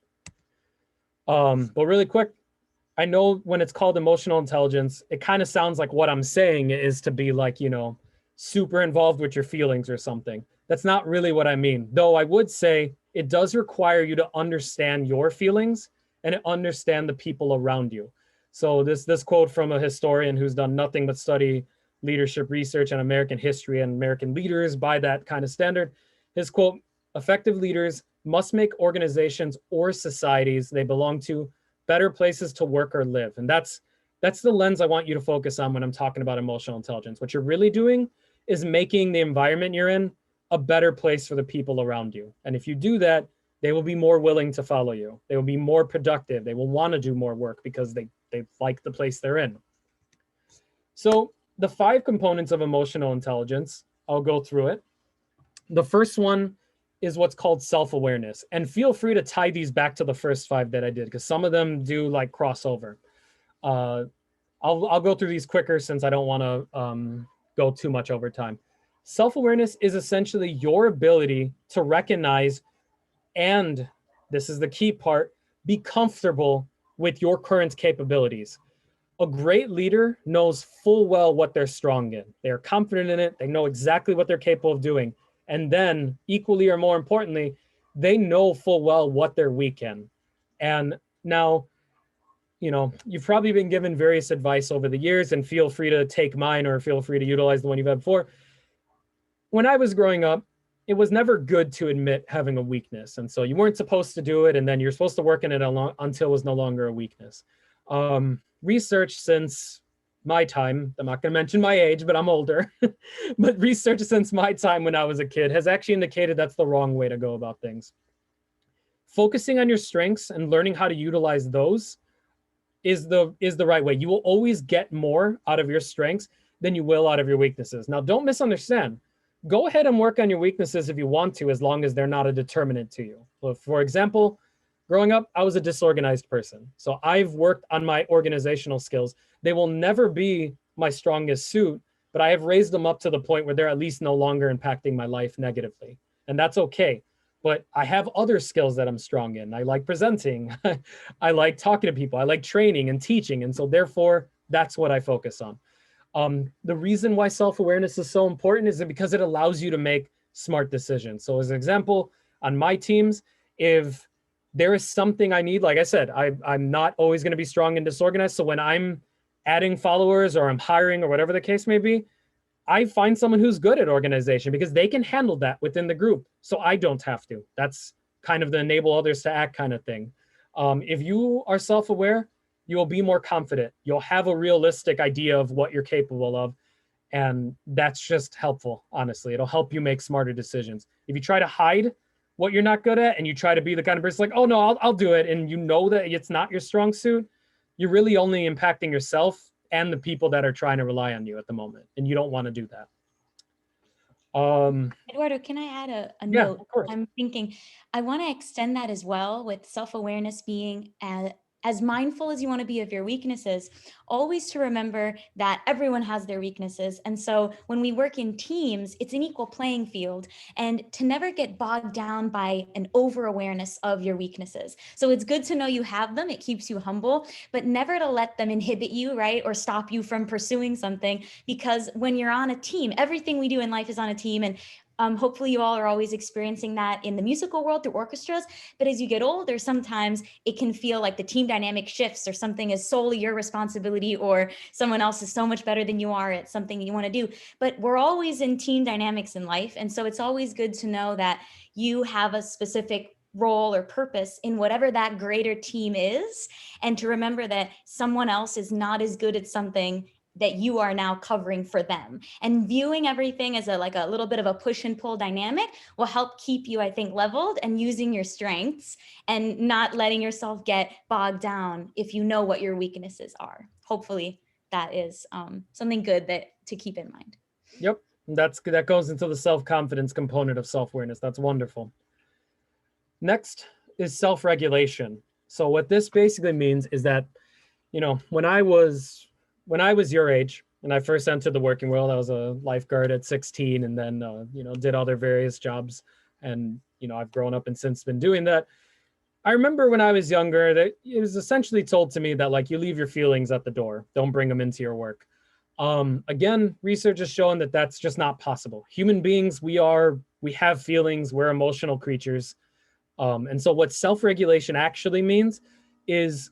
But really quick, I know when it's called emotional intelligence, it kind of sounds like what I'm saying is to be like, super involved with your feelings or something. That's not really what I mean. Though I would say it does require you to understand your feelings and understand the people around you. So this quote from a historian who's done nothing but study leadership research and American history and American leaders by that kind of standard. His quote, "Effective leaders must make organizations or societies they belong to better places to work or live." And that's the lens I want you to focus on when I'm talking about emotional intelligence. What you're really doing is making the environment you're in a better place for the people around you. And if you do that, they will be more willing to follow you. They will be more productive. They will want to do more work because they like the place they're in. So the 5 components of emotional intelligence, I'll go through it. The first one is what's called self-awareness. And feel free to tie these back to the first 5 that I did, because some of them do like crossover. I'll go through these quicker since I don't want to go too much over time. Self-awareness is essentially your ability to recognize, and this is the key part, be comfortable with your current capabilities. A great leader knows full well what they're strong in. They are confident in it. They know exactly what they're capable of doing. And then, equally or more importantly, they know full well what they're weak in. And now, you know, you've probably been given various advice over the years, and feel free to take mine or feel free to utilize the one you've had before. When I was growing up, it was never good to admit having a weakness. And so you weren't supposed to do it, and then you're supposed to work in it until it was no longer a weakness. Research since my time, I'm not going to mention my age, but I'm older, but research since my time when I was a kid has actually indicated that's the wrong way to go about things. Focusing on your strengths and learning how to utilize those is the right way. You will always get more out of your strengths than you will out of your weaknesses. Now, don't misunderstand. Go ahead and work on your weaknesses if you want to, as long as they're not a determinant to you. So for example, growing up, I was a disorganized person. So I've worked on my organizational skills. They will never be my strongest suit, but I have raised them up to the point where they're at least no longer impacting my life negatively. And that's okay. But I have other skills that I'm strong in. I like presenting. I like talking to people. I like training and teaching. And so therefore, that's what I focus on. The reason why self-awareness is so important is because it allows you to make smart decisions. So as an example, on my teams, if there is something I need, like I said, I'm not always going to be strong and disorganized. So when I'm adding followers or I'm hiring or whatever the case may be, I find someone who's good at organization because they can handle that within the group. So I don't have to. That's kind of the enable others to act kind of thing. If you are self-aware, you will be more confident. You'll have a realistic idea of what you're capable of. And that's just helpful, honestly. It'll help you make smarter decisions. If you try to hide what you're not good at and you try to be the kind of person like, oh no, I'll do it, and you know that it's not your strong suit, you're really only impacting yourself and the people that are trying to rely on you at the moment. And you don't want to do that. Eduardo, can I add a Yeah, note? of course. I'm thinking I want to extend that as well, with self-awareness being as mindful as you want to be of your weaknesses, always to remember that everyone has their weaknesses. And so when we work in teams, it's an equal playing field, and to never get bogged down by an over-awareness of your weaknesses. So it's good to know you have them. It keeps you humble, but never to let them inhibit you, right? Or stop you from pursuing something, because when you're on a team, everything we do in life is on a team. And hopefully you all are always experiencing that in the musical world through orchestras. But as you get older, sometimes it can feel like the team dynamic shifts, or something is solely your responsibility, or someone else is so much better than you are at something you want to do. But we're always in team dynamics in life. And so it's always good to know that you have a specific role or purpose in whatever that greater team is, and to remember that someone else is not as good at something that you are now covering for them. And viewing everything as a little bit of a push and pull dynamic will help keep you, I think, leveled and using your strengths, and not letting yourself get bogged down if you know what your weaknesses are. Hopefully that is something good to keep in mind. Yep, that goes into the self-confidence component of self-awareness. That's wonderful. Next is self-regulation. So what this basically means is that, you know, when I was your age and I first entered the working world, I was a lifeguard at 16, and then, you know, did other various jobs. And, you know, I've grown up and since been doing that. I remember when I was younger that it was essentially told to me that, like, you leave your feelings at the door. Don't bring them into your work. Again, research has shown that that's just not possible. Human beings, we have feelings, we're emotional creatures. And so what self-regulation actually means is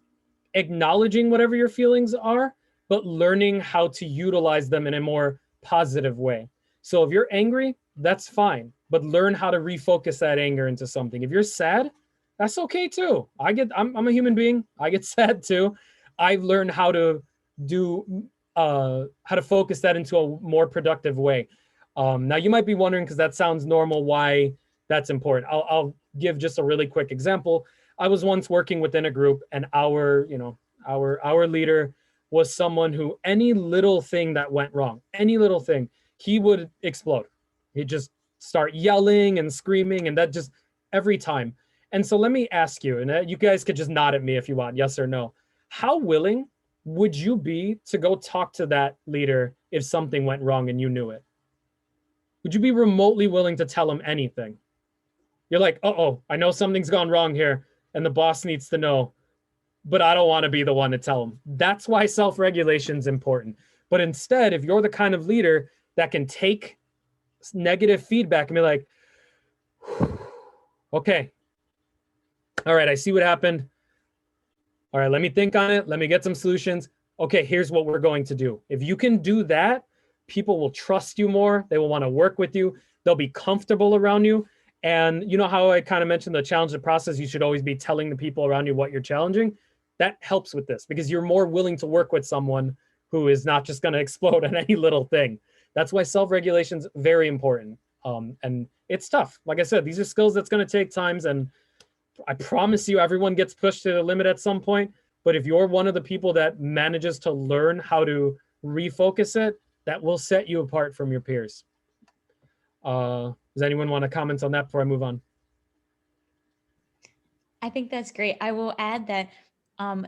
acknowledging whatever your feelings are, but learning how to utilize them in a more positive way. So if you're angry, that's fine, but learn how to refocus that anger into something. If you're sad, that's okay too. I'm a human being. I get sad too. I've learned how to focus that into a more productive way. Now you might be wondering, because that sounds normal, why that's important. I'll give just a really quick example. I was once working within a group, and our leader was someone who any little thing that went wrong, any little thing, he would explode. He'd just start yelling and screaming, and that just every time. And so let me ask you, and you guys could just nod at me if you want, yes or no. How willing would you be to go talk to that leader if something went wrong and you knew it? Would you be remotely willing to tell him anything? You're like, uh-oh, I know something's gone wrong here and the boss needs to know, but I don't want to be the one to tell him. That's why self-regulation is important. But instead, if you're the kind of leader that can take negative feedback and be like, okay, all right, I see what happened. All right, let me think on it. Let me get some solutions. Okay, here's what we're going to do. If you can do that, people will trust you more. They will want to work with you. They'll be comfortable around you. And you know how I kind of mentioned the challenge, the process, you should always be telling the people around you what you're challenging. That helps with this because you're more willing to work with someone who is not just going to explode on any little thing. That's why self-regulation is very important. And it's tough. Like I said, these are skills that's going to take times. And I promise you, everyone gets pushed to the limit at some point. But if you're one of the people that manages to learn how to refocus it, that will set you apart from your peers. Does anyone want to comment on that before I move on? I think that's great. I will add that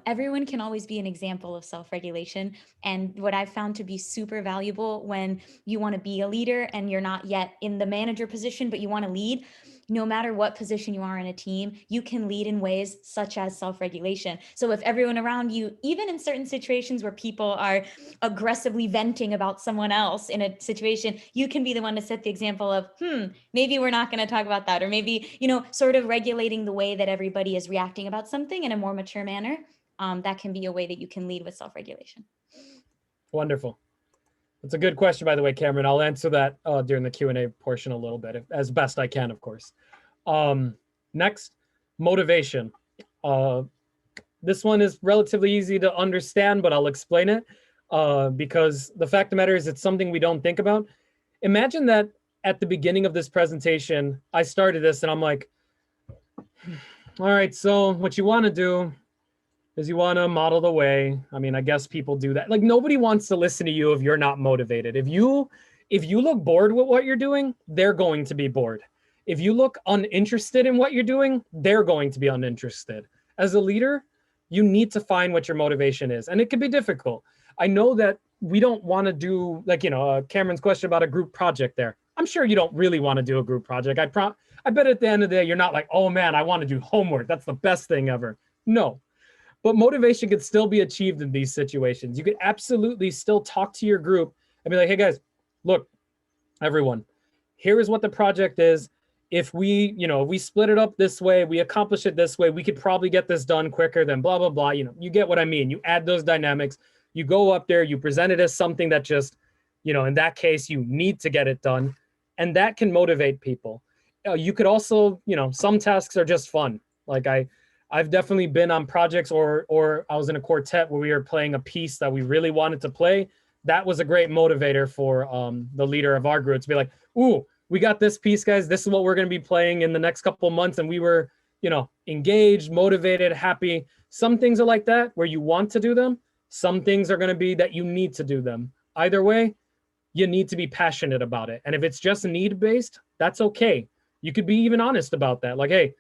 everyone can always be an example of self-regulation. And what I've found to be super valuable when you want to be a leader and you're not yet in the manager position, but you want to lead, no matter what position you are in a team, you can lead in ways such as self-regulation. So if everyone around you, even in certain situations where people are aggressively venting about someone else in a situation, you can be the one to set the example of, maybe we're not going to talk about that. Or maybe, sort of regulating the way that everybody is reacting about something in a more mature manner. That can be a way that you can lead with self-regulation. Wonderful. That's a good question, by the way, Cameron. I'll answer that during the Q&A portion a little bit, as best I can, of course. Next, motivation. This one is relatively easy to understand, but I'll explain it because the fact of the matter is it's something we don't think about. Imagine that at the beginning of this presentation, I started this and I'm like, all right, so what you want to do is you want to model the way. I mean, I guess people do that. Like nobody wants to listen to you if you're not motivated. If you look bored with what you're doing, they're going to be bored. If you look uninterested in what you're doing, they're going to be uninterested. As a leader, you need to find what your motivation is. And it can be difficult. I know that we don't want to do like, Cameron's question about a group project there. I'm sure you don't really want to do a group project. I bet at the end of the day, you're not like, oh man, I want to do homework. That's the best thing ever. No. But motivation could still be achieved in these situations. You could absolutely still talk to your group and be like, hey guys, look, everyone, here is what the project is. If we split it up this way, we accomplish it this way, we could probably get this done quicker than blah, blah, blah. You get what I mean. You add those dynamics, you go up there, you present it as something that just, in that case, you need to get it done. And that can motivate people. You could also, some tasks are just fun. Like I've definitely been on projects or I was in a quartet where we were playing a piece that we really wanted to play. That was a great motivator for the leader of our group to be like, ooh, we got this piece, guys. This is what we're going to be playing in the next couple of months. And we were, engaged, motivated, happy. Some things are like that where you want to do them. Some things are going to be that you need to do them. Either way, you need to be passionate about it. And if it's just need-based, that's okay. You could be even honest about that. Like, hey,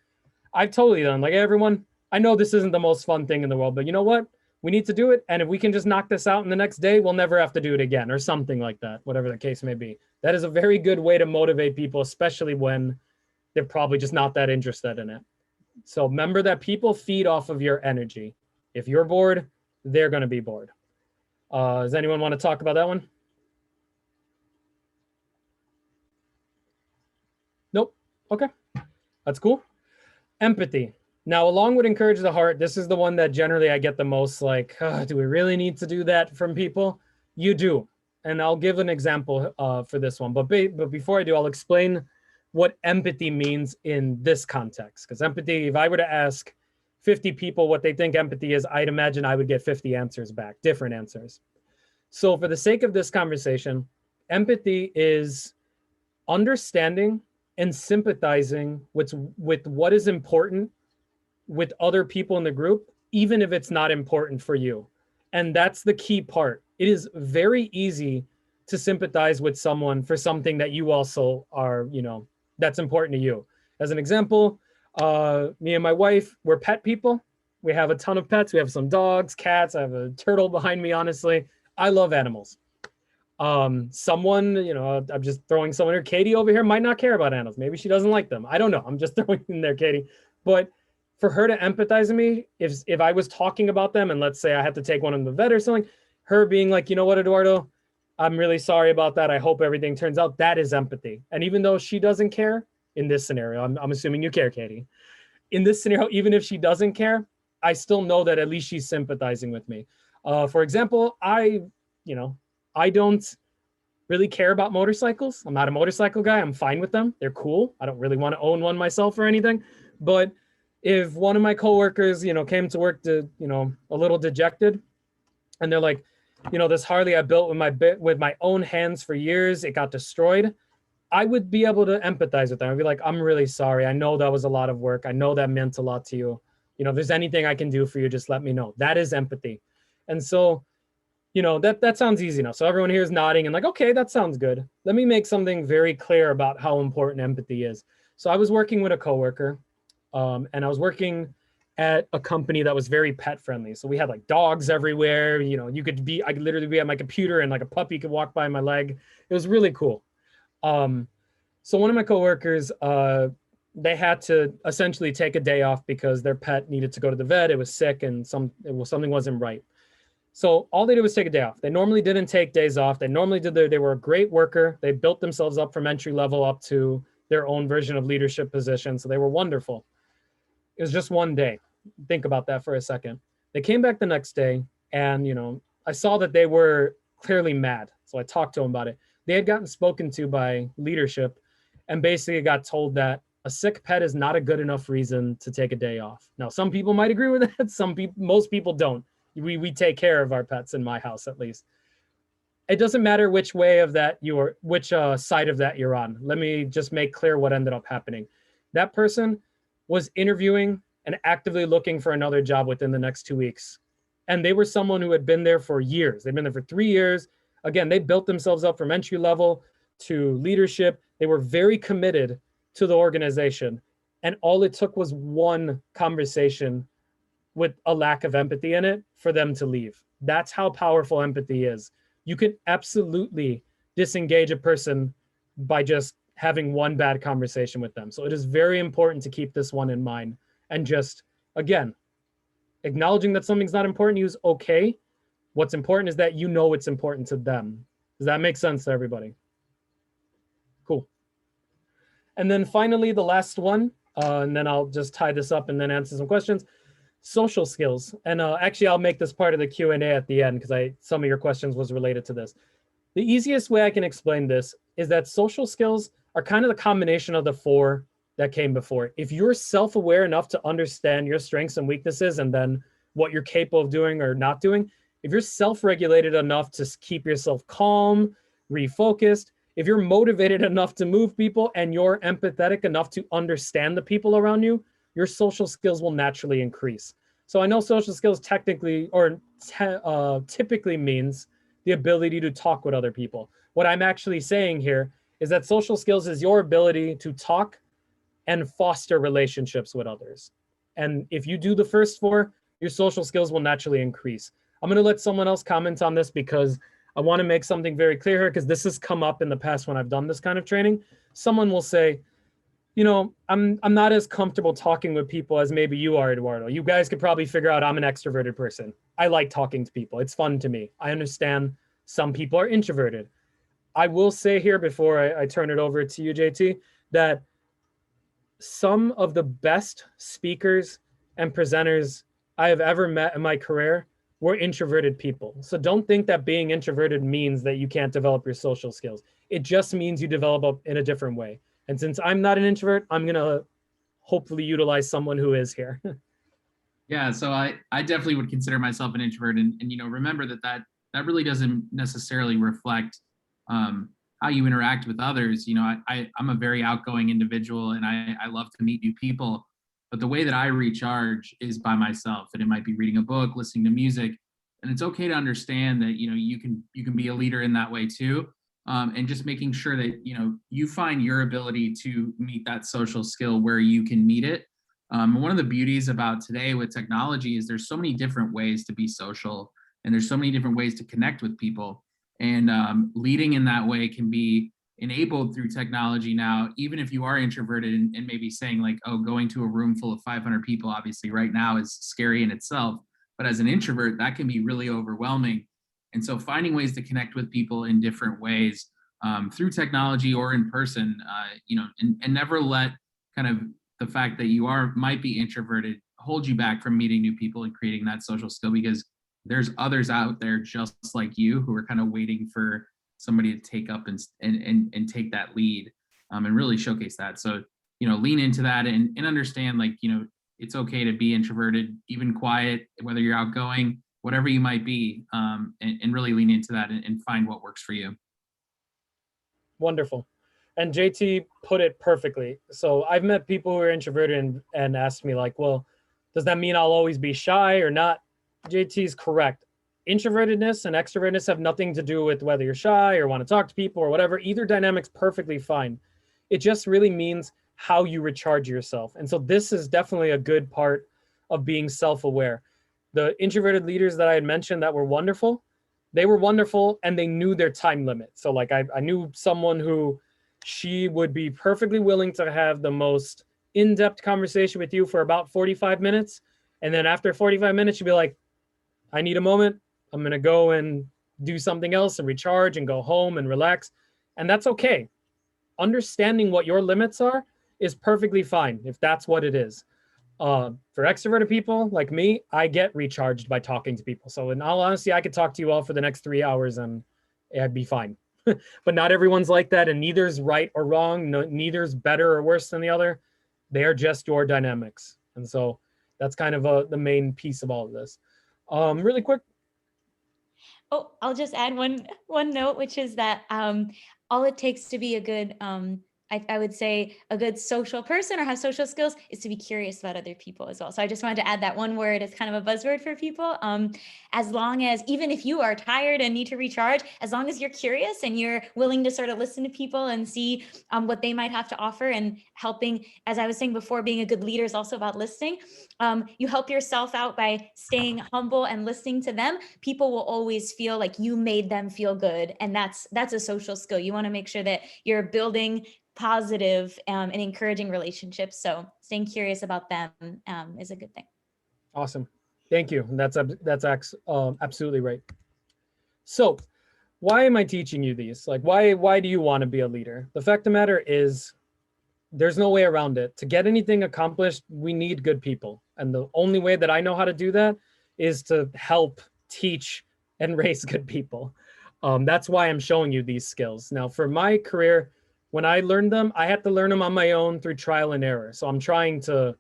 I've totally done. Like, everyone, I know this isn't the most fun thing in the world, but you know what? We need to do it. And if we can just knock this out in the next day, we'll never have to do it again or something like that, whatever the case may be. That is a very good way to motivate people, especially when they're probably just not that interested in it. So remember that people feed off of your energy. If you're bored, they're going to be bored. Does anyone want to talk about that one? Nope. Okay. That's cool. Empathy. Now, along with encourage the heart, this is the one that generally I get the most like, do we really need to do that from people? You do. And I'll give an example for this one. But before I do, I'll explain what empathy means in this context. Because empathy, if I were to ask 50 people what they think empathy is, I'd imagine I would get 50 answers back, different answers. So for the sake of this conversation, empathy is understanding and sympathizing with what is important with other people in the group, even if it's not important for you. And that's the key part. It is very easy to sympathize with someone for something that you also are, that's important to you. As an example, me and my wife, we're pet people. We have a ton of pets. We have some dogs, cats. I have a turtle behind me, honestly. I love animals. Someone, I'm just throwing someone here. Katie over here might not care about animals. Maybe she doesn't like them. I don't know. I'm just throwing in there, Katie. But for her to empathize with me, if I was talking about them and let's say I had to take one of the vet or something, her being like, you know what, Eduardo, I'm really sorry about that. I hope everything turns out. That is empathy. And even though she doesn't care in this scenario, I'm assuming you care, Katie. In this scenario, even if she doesn't care, I still know that at least she's sympathizing with me. For example, I don't really care about motorcycles. I'm not a motorcycle guy. I'm fine with them. They're cool. I don't really want to own one myself or anything. But if one of my coworkers, came to work a little dejected, and they're like, this Harley I built with my own hands for years, it got destroyed, I would be able to empathize with them. I'd be like, I'm really sorry. I know that was a lot of work. I know that meant a lot to you. If there's anything I can do for you, just let me know. That is empathy. And so, that sounds easy now. So everyone here is nodding and like, okay, that sounds good. Let me make something very clear about how important empathy is. So I was working with a coworker, and I was working at a company that was very pet friendly. So we had like dogs everywhere. I could literally be at my computer and like a puppy could walk by my leg. It was really cool. So one of my coworkers, they had to essentially take a day off because their pet needed to go to the vet. It was sick and something wasn't right. So all they did was take a day off. They normally didn't take days off. They normally they were a great worker. They built themselves up from entry level up to their own version of leadership position. So they were wonderful. It was just one day. Think about that for a second. They came back the next day and, I saw that they were clearly mad. So I talked to them about it. They had gotten spoken to by leadership and basically got told that a sick pet is not a good enough reason to take a day off. Now, some people might agree with that. Most people don't. We take care of our pets in my house, at least. It doesn't matter which way of that which side of that you're on. Let me just make clear what ended up happening. That person was interviewing and actively looking for another job within the next 2 weeks. And they were someone who had been there for years. They've been there for 3 years. Again, they built themselves up from entry level to leadership. They were very committed to the organization. And all it took was one conversation with a lack of empathy in it for them to leave. That's how powerful empathy is. You can absolutely disengage a person by just having one bad conversation with them. So it is very important to keep this one in mind. And just, again, acknowledging that something's not important to you is okay. What's important is that it's important to them. Does that make sense to everybody? Cool. And then finally, the last one, and then I'll just tie this up and then answer some questions. Social skills. And actually, I'll make this part of the Q&A at the end because some of your questions was related to this. The easiest way I can explain this is that social skills are kind of the combination of the 4 that came before. If you're self-aware enough to understand your strengths and weaknesses and then what you're capable of doing or not doing, if you're self-regulated enough to keep yourself calm, refocused, if you're motivated enough to move people and you're empathetic enough to understand the people around you, your social skills will naturally increase. So I know social skills technically or typically means the ability to talk with other people. What I'm actually saying here is that social skills is your ability to talk and foster relationships with others. And if you do the first 4, your social skills will naturally increase. I'm going to let someone else comment on this because I want to make something very clear here because this has come up in the past when I've done this kind of training. Someone will say, I'm not as comfortable talking with people as maybe you are, Eduardo. You guys could probably figure out I'm an extroverted person. I like talking to people. It's fun to me. I understand some people are introverted. I will say here before I turn it over to you, JT, that some of the best speakers and presenters I have ever met in my career were introverted people. So don't think that being introverted means that you can't develop your social skills. It just means you develop in a different way. And since I'm not an introvert, I'm going to hopefully utilize someone who is here. Yeah, so I definitely would consider myself an introvert, and remember that really doesn't necessarily reflect how you interact with others. I'm a very outgoing individual, and I love to meet new people. But the way that I recharge is by myself, and it might be reading a book, listening to music. And it's okay to understand that, you can be a leader in that way too. And just making sure that, you find your ability to meet that social skill where you can meet it. One of the beauties about today with technology is there's so many different ways to be social, and there's so many different ways to connect with people. And leading in that way can be enabled through technology now, even if you are introverted and maybe saying like, oh, going to a room full of 500 people, obviously right now is scary in itself. But as an introvert, that can be really overwhelming. And so finding ways to connect with people in different ways through technology or in person, and never let kind of the fact that you might be introverted hold you back from meeting new people and creating that social skill, because there's others out there just like you who are kind of waiting for somebody to take up and take that lead and really showcase that. So, lean into that and understand, like, it's okay to be introverted, even quiet, whether you're outgoing, whatever you might be, and really lean into that and find what works for you. Wonderful. And JT put it perfectly. So I've met people who are introverted and asked me like, well, does that mean I'll always be shy or not? JT's correct. Introvertedness and extrovertedness have nothing to do with whether you're shy or want to talk to people or whatever. Either dynamic's perfectly fine. It just really means how you recharge yourself. And so this is definitely a good part of being self-aware. The introverted leaders that I had mentioned that were wonderful, they were wonderful and they knew their time limit. So like I knew someone who she would be perfectly willing to have the most in-depth conversation with you for about 45 minutes. And then after 45 minutes, she'd be like, I need a moment. I'm going to go and do something else and recharge and go home and relax. And that's okay. Understanding what your limits are is perfectly fine if that's what it is. For extroverted people like me, I get recharged by talking to people. So in all honesty, I could talk to you all for the next 3 hours and I'd be fine. But not everyone's like that, and neither's right or wrong. No, neither's better or worse than the other. They are just your dynamics. And so that's kind of the main piece of all of this. Really quick. Oh, I'll just add one note, which is that all it takes to be a good, I would say, a good social person or have social skills is to be curious about other people as well. So I just wanted to add that one word as kind of a buzzword for people. As long as, even if you are tired and need to recharge, as long as you're curious and you're willing to sort of listen to people and see what they might have to offer and helping, as I was saying before, being a good leader is also about listening. You help yourself out by staying humble and listening to them. People will always feel like you made them feel good. And that's a social skill. You want to make sure that you're building positive and encouraging relationships. So staying curious about them is a good thing. Awesome. Thank you. That's absolutely right. So why am I teaching you these? Like, why do you want to be a leader? The fact of the matter is there's no way around it. To get anything accomplished, we need good people. And the only way that I know how to do that is to help teach and raise good people. That's why I'm showing you these skills. Now, for my career, when I learned them, I had to learn them on my own through trial and error. So I'm trying to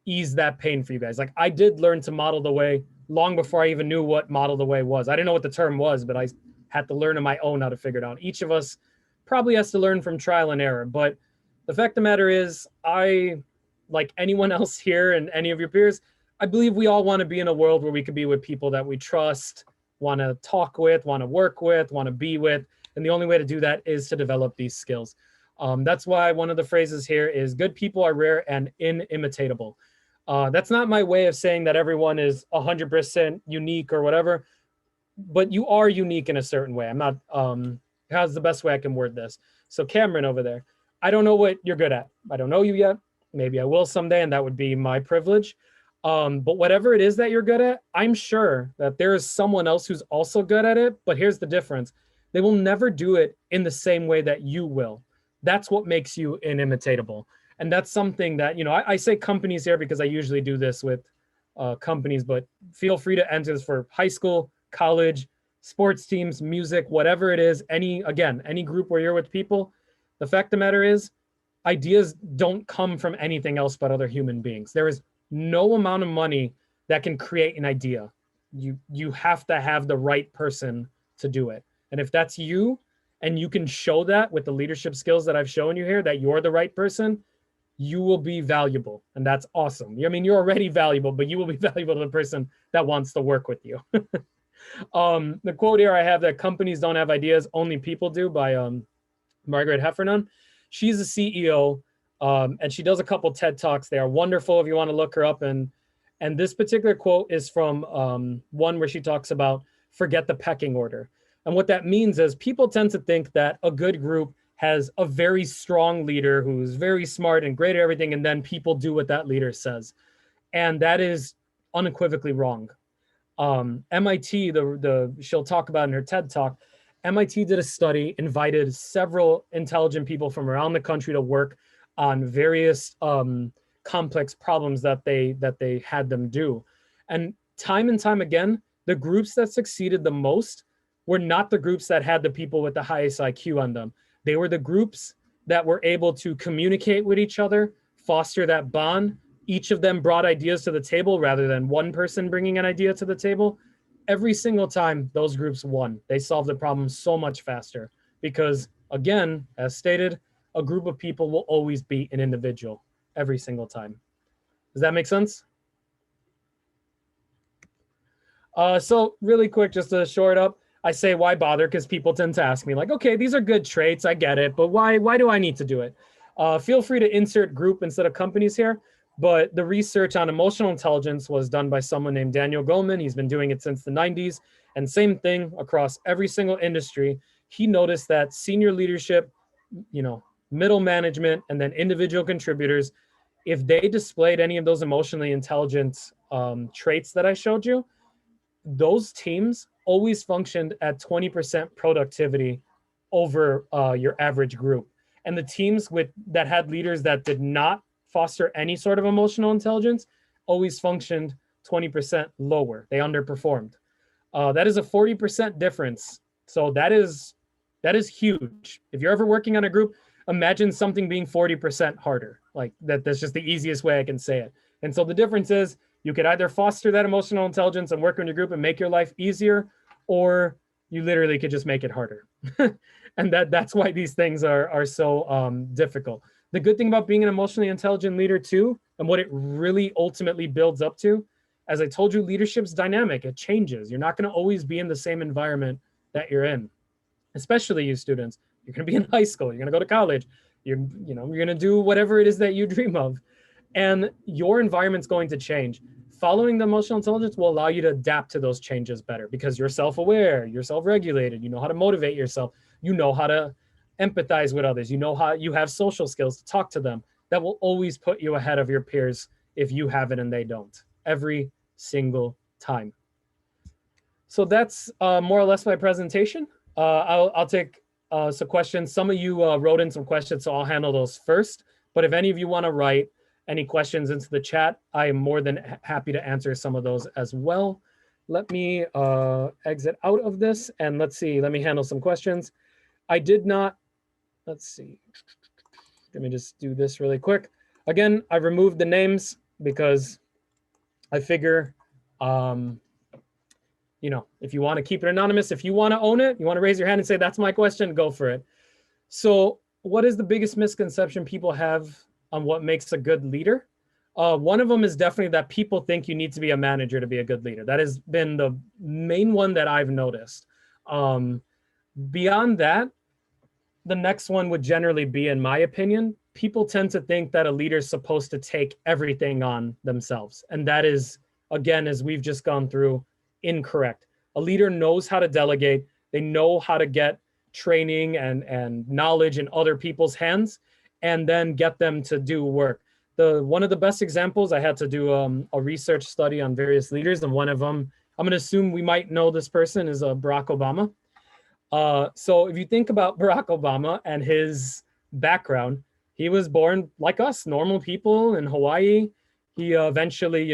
ease that pain for you guys. Like, I did learn to model the way long before I even knew what model the way was. I didn't know what the term was, but I had to learn on my own how to figure it out. Each of us probably has to learn from trial and error. But the fact of the matter is, I, like anyone else here and any of your peers, I believe we all want to be in a world where we could be with people that we trust, want to talk with, want to work with, want to be with. And the only way to do that is to develop these skills. That's why one of the phrases here is good people are rare and inimitatable. That's not my way of saying that everyone is 100% unique or whatever, but you are unique in a certain way. I'm not, how's the best way I can word this? So Cameron over there, I don't know what you're good at. I don't know you yet. Maybe I will someday, and that would be my privilege. But whatever it is that you're good at, I'm sure that there is someone else who's also good at it, but here's the difference. They will never do it in the same way that you will. That's what makes you inimitatable. And that's something that, I say companies here because I usually do this with companies, but feel free to enter this for high school, college, sports teams, music, whatever it is, any group where you're with people. The fact of the matter is, ideas don't come from anything else but other human beings. There is no amount of money that can create an idea. You have to have the right person to do it. And if that's you, and you can show that with the leadership skills that I've shown you here, that you're the right person, you will be valuable. And that's awesome. I mean, you're already valuable, but you will be valuable to the person that wants to work with you. The quote here I have, that companies don't have ideas, only people do, by Margaret Heffernan. She's a CEO, and she does a couple TED Talks. They are wonderful if you want to look her up. And this particular quote is from one where she talks about forget the pecking order. And what that means is people tend to think that a good group has a very strong leader who's very smart and great at everything, and then people do what that leader says. And that is unequivocally wrong. MIT, she'll talk about in her TED Talk, MIT did a study, invited several intelligent people from around the country to work on various complex problems that they had them do. And time again, the groups that succeeded the most were not the groups that had the people with the highest IQ on them. They were the groups that were able to communicate with each other, foster that bond. Each of them brought ideas to the table rather than one person bringing an idea to the table. Every single time, those groups won. They solved the problem so much faster because, again, as stated, a group of people will always beat an individual every single time. Does that make sense? So really quick, just to short up, I say, why bother? Because people tend to ask me like, okay, these are good traits. I get it. But why do I need to do it? Feel free to insert group instead of companies here. But the research on emotional intelligence was done by someone named Daniel Goleman. He's been doing it since the 90s. And same thing across every single industry. He noticed that senior leadership, middle management, and then individual contributors, if they displayed any of those emotionally intelligent traits that I showed you, those teams always functioned at 20% productivity over your average group. And the teams that had leaders that did not foster any sort of emotional intelligence always functioned 20% lower. They underperformed. That is a 40% difference. So that is huge. If you're ever working on a group, imagine something being 40% harder. Like that's just the easiest way I can say it. And so the difference is you could either foster that emotional intelligence and work in your group and make your life easier, or you literally could just make it harder. And that's why these things are so difficult. The good thing about being an emotionally intelligent leader too, and what it really ultimately builds up to, as I told you, leadership's dynamic. It changes. You're not going to always be in the same environment that you're in, especially you students. You're going to be in high school. You're going to go to college. You're going to do whatever it is that you dream of. And your environment's going to change. Following the emotional intelligence will allow you to adapt to those changes better because you're self-aware, you're self-regulated, you know how to motivate yourself, you know how to empathize with others, you know how you have social skills to talk to them. That will always put you ahead of your peers if you have it and they don't, every single time. So that's more or less my presentation. I'll take some questions. Some of you wrote in some questions, so I'll handle those first. But if any of you want to write any questions into the chat, I am more than happy to answer some of those as well. Let me exit out of this and let's see, let me handle some questions. I did not, let's see, let me just do this really quick. Again, I removed the names because I figure, if you want to keep it anonymous, if you want to own it, you want to raise your hand and say, that's my question, go for it. So what is the biggest misconception people have on what makes a good leader? One of them is definitely that people think you need to be a manager to be a good leader. That has been the main one that I've noticed. Beyond that, the next one would generally be, in my opinion, people tend to think that a leader is supposed to take everything on themselves. And that is, again, as we've just gone through, incorrect. A leader knows how to delegate. They know how to get training and knowledge in other people's hands and then get them to do work. One of the best examples, I had to do a research study on various leaders, and one of them, I'm going to assume we might know this person, is Barack Obama. So if you think about Barack Obama and his background, he was born like us, normal people in Hawaii. He eventually,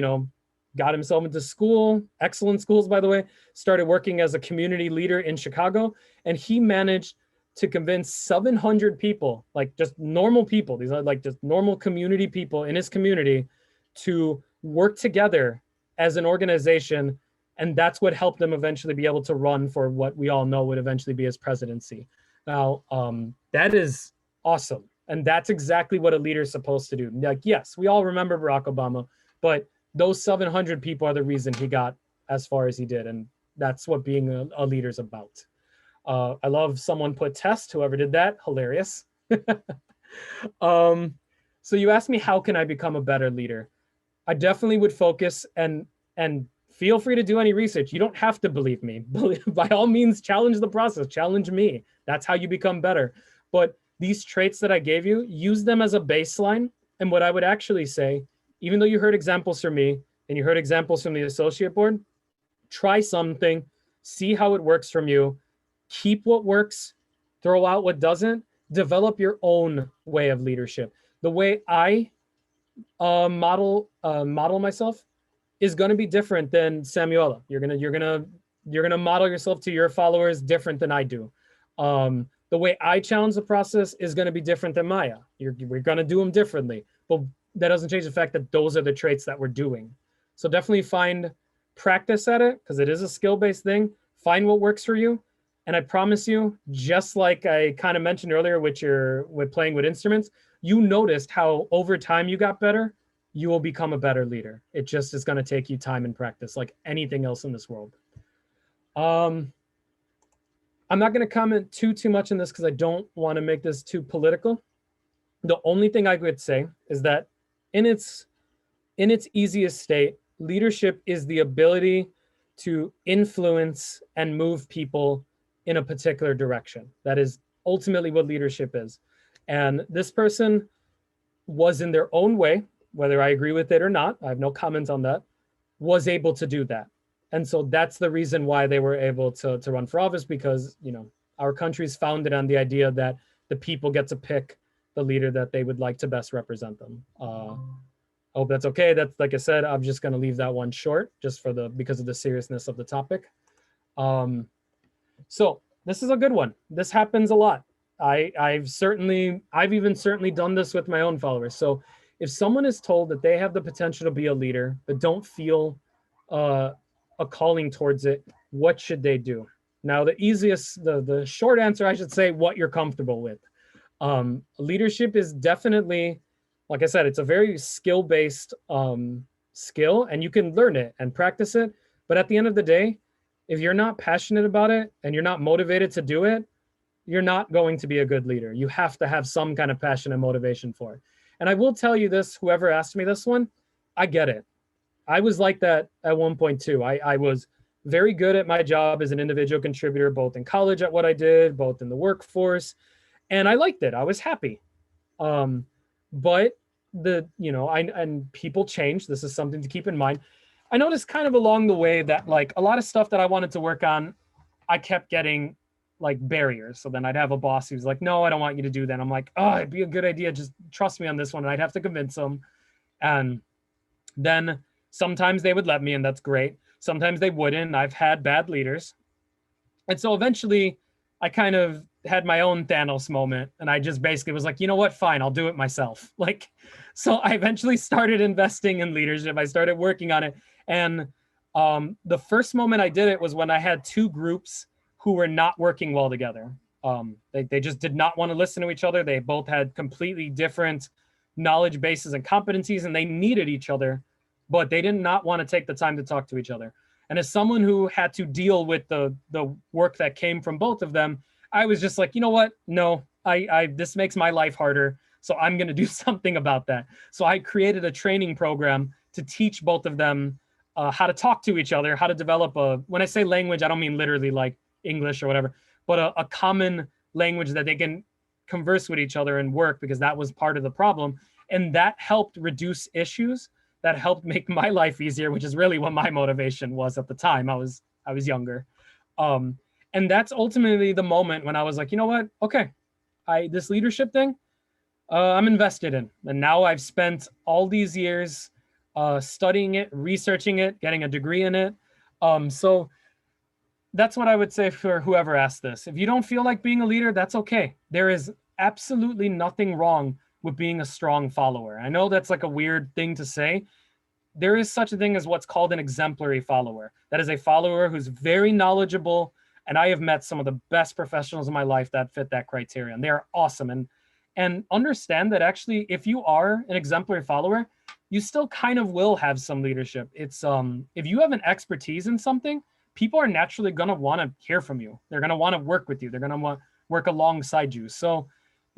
got himself into school, excellent schools, by the way, started working as a community leader in Chicago, and he managed to convince 700 people, like just normal people, these are like just normal community people in his community, to work together as an organization. And that's what helped him eventually be able to run for what we all know would eventually be his presidency. Now, that is awesome. And that's exactly what a leader is supposed to do. Like, yes, we all remember Barack Obama, but those 700 people are the reason he got as far as he did. And that's what being a leader is about. I love someone put test, whoever did that, hilarious. So you asked me, how can I become a better leader? I definitely would focus and feel free to do any research. You don't have to believe me. By all means, challenge the process, challenge me. That's how you become better. But these traits that I gave you, use them as a baseline. And what I would actually say, even though you heard examples from me and you heard examples from the associate board, try something, see how it works from you, keep what works, throw out what doesn't, develop your own way of leadership. The way I model myself is going to be different than Samuela. You're gonna model yourself to your followers different than I do. The way I challenge the process is going to be different than Maya. We're going to do them differently, but that doesn't change the fact that those are the traits that we're doing. So definitely find practice at it, because it is a skill-based thing. Find what works for you. And I promise you, just like I kind of mentioned earlier with playing with instruments, you noticed how over time you got better. You will become a better leader. It just is going to take you time and practice, like anything else in this world. I'm not going to comment too much on this because I don't want to make this too political. The only thing I could say is that in its easiest state, leadership is the ability to influence and move people in a particular direction. That is ultimately what leadership is. And this person was, in their own way, whether I agree with it or not, I have no comments on that, was able to do that. And so that's the reason why they were able to run for office, because, you know, our country's founded on the idea that the people get to pick the leader that they would like to best represent them. I hope that's okay. That's, like I said, I'm just going to leave that one short just because of the seriousness of the topic. So this is a good one. This happens a lot. I've even certainly done this with my own followers. So if someone is told that they have the potential to be a leader, but don't feel a calling towards it, what should they do? Now, the short answer, I should say, what you're comfortable with. Leadership is definitely, like I said, it's a very skill-based skill, and you can learn it and practice it. But at the end of the day, if you're not passionate about it and you're not motivated to do it, you're not going to be a good leader. You have to have some kind of passion and motivation for it. And I will tell you this, whoever asked me this one, I get it. I was like that at one point too. I was very good at my job as an individual contributor, both in college at what I did, both in the workforce, and I liked it. I was happy. But and people change. This is something to keep in mind. I noticed kind of along the way that, like, a lot of stuff that I wanted to work on, I kept getting like barriers. So then I'd have a boss who's like, no, I don't want you to do that. I'm like, oh, it'd be a good idea. Just trust me on this one. And I'd have to convince them. And then sometimes they would let me, and that's great. Sometimes they wouldn't. I've had bad leaders. And so eventually I kind of had my own Thanos moment. And I just basically was like, you know what? Fine, I'll do it myself. Like, so I eventually started investing in leadership. I started working on it. And the first moment I did it was when I had two groups who were not working well together. They just did not want to listen to each other. They both had completely different knowledge bases and competencies, and they needed each other, but they did not want to take the time to talk to each other. And as someone who had to deal with the work that came from both of them, I was just like, you know what? No, this makes my life harder. So I'm going to do something about that. So I created a training program to teach both of them how to talk to each other, how to develop when I say language, I don't mean literally like English or whatever, but a common language that they can converse with each other and work, because that was part of the problem. And that helped reduce issues. That helped make my life easier, which is really what my motivation was at the time. I was younger. And that's ultimately the moment when I was like, you know what? Okay, this leadership thing, I'm invested in. And now I've spent all these years studying it, researching it, getting a degree in it. So that's what I would say for whoever asked this. If you don't feel like being a leader, that's okay. There is absolutely nothing wrong with being a strong follower. I know that's like a weird thing to say. There is such a thing as what's called an exemplary follower. That is a follower who's very knowledgeable. And I have met some of the best professionals in my life that fit that criterion. They are awesome. And understand that actually, if you are an exemplary follower, you still kind of will have some leadership. It's if you have an expertise in something, people are naturally going to want to hear from you. They're going to want to work with you. They're going to want to work alongside you. So,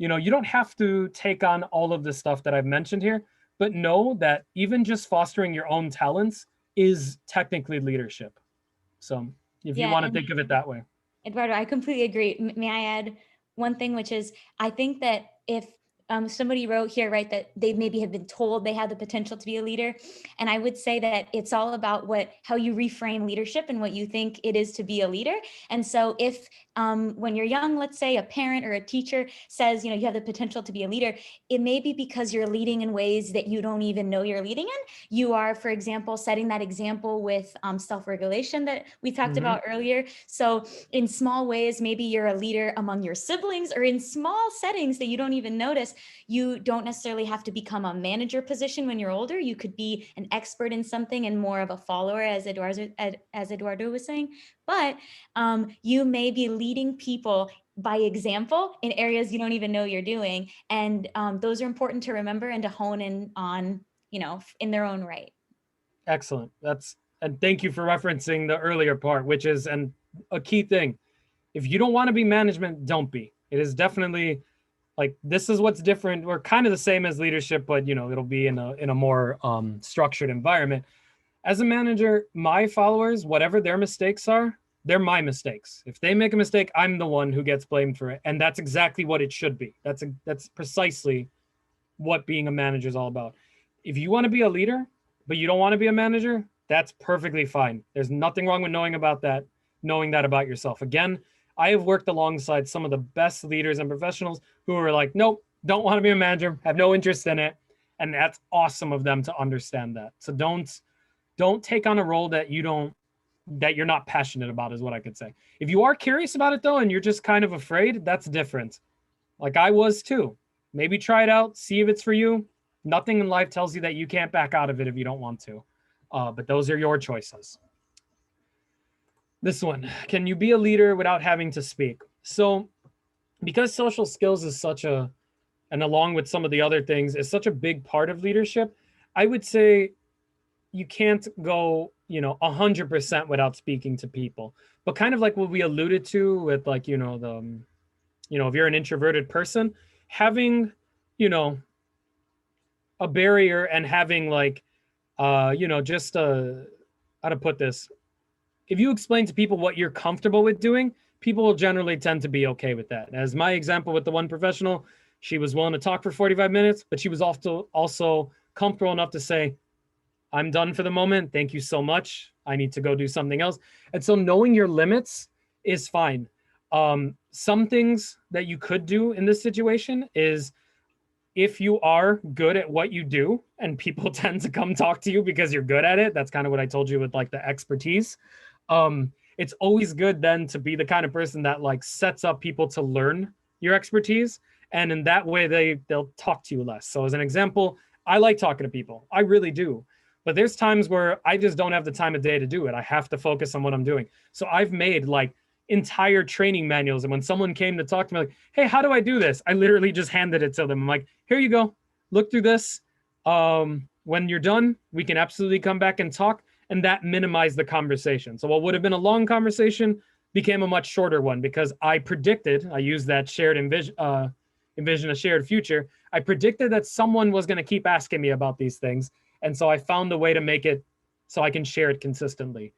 you don't have to take on all of the stuff that I've mentioned here, but know that even just fostering your own talents is technically leadership. So if you Yeah, want to and think of it that way. Eduardo, I completely agree. May I add one thing, which is I think that if somebody wrote here, right, that they maybe have been told they have the potential to be a leader. And I would say that it's all about how you reframe leadership and what you think it is to be a leader. And so if when you're young, let's say a parent or a teacher says, you have the potential to be a leader, it may be because you're leading in ways that you don't even know you're leading in. You are, for example, setting that example with self-regulation that we talked about earlier. So in small ways, maybe you're a leader among your siblings, or in small settings that you don't even notice. You don't necessarily have to become a manager position when you're older. You could be an expert in something and more of a follower, as Eduardo was saying. But you may be leading people by example in areas you don't even know you're doing. And those are important to remember and to hone in on, in their own right. Excellent. And thank you for referencing the earlier part, which is a key thing. If you don't want to be management, don't be. It is definitely like, this is what's different. We're kind of the same as leadership, but it'll be in a more structured environment. As a manager, my followers, whatever their mistakes are, they're my mistakes. If they make a mistake, I'm the one who gets blamed for it. And that's exactly what it should be. That's precisely what being a manager is all about. If you want to be a leader, but you don't want to be a manager, that's perfectly fine. There's nothing wrong with knowing that about yourself. Again, I have worked alongside some of the best leaders and professionals who are like, nope, don't want to be a manager, have no interest in it. And that's awesome of them to understand that. So don't take on a role that you're not passionate about, is what I could say. If you are curious about it though, and you're just kind of afraid, that's different. Like I was too. Maybe try it out, see if it's for you. Nothing in life tells you that you can't back out of it if you don't want to. But those are your choices. This one, can you be a leader without having to speak? So because social skills is and along with some of the other things, is such a big part of leadership, I would say you can't go, 100% without speaking to people. But kind of like what we alluded to with if you're an introverted person, having, a barrier and having how to put this. If you explain to people what you're comfortable with doing, people will generally tend to be okay with that. As my example with the one professional, she was willing to talk for 45 minutes, but she was also comfortable enough to say, I'm done for the moment. Thank you so much. I need to go do something else. And so knowing your limits is fine. Some things that you could do in this situation is, if you are good at what you do and people tend to come talk to you because you're good at it, that's kind of what I told you with the expertise. It's always good then to be the kind of person that sets up people to learn your expertise. And in that way, they'll talk to you less. So as an example, I like talking to people. I really do. But there's times where I just don't have the time of day to do it. I have to focus on what I'm doing. So I've made entire training manuals. And when someone came to talk to me, hey, how do I do this? I literally just handed it to them. I'm like, here you go. Look through this. When you're done, we can absolutely come back and talk. And that minimized the conversation. So what would have been a long conversation became a much shorter one, because I used that shared envision a shared future. I predicted that someone was going to keep asking me about these things. And so I found a way to make it so I can share it consistently.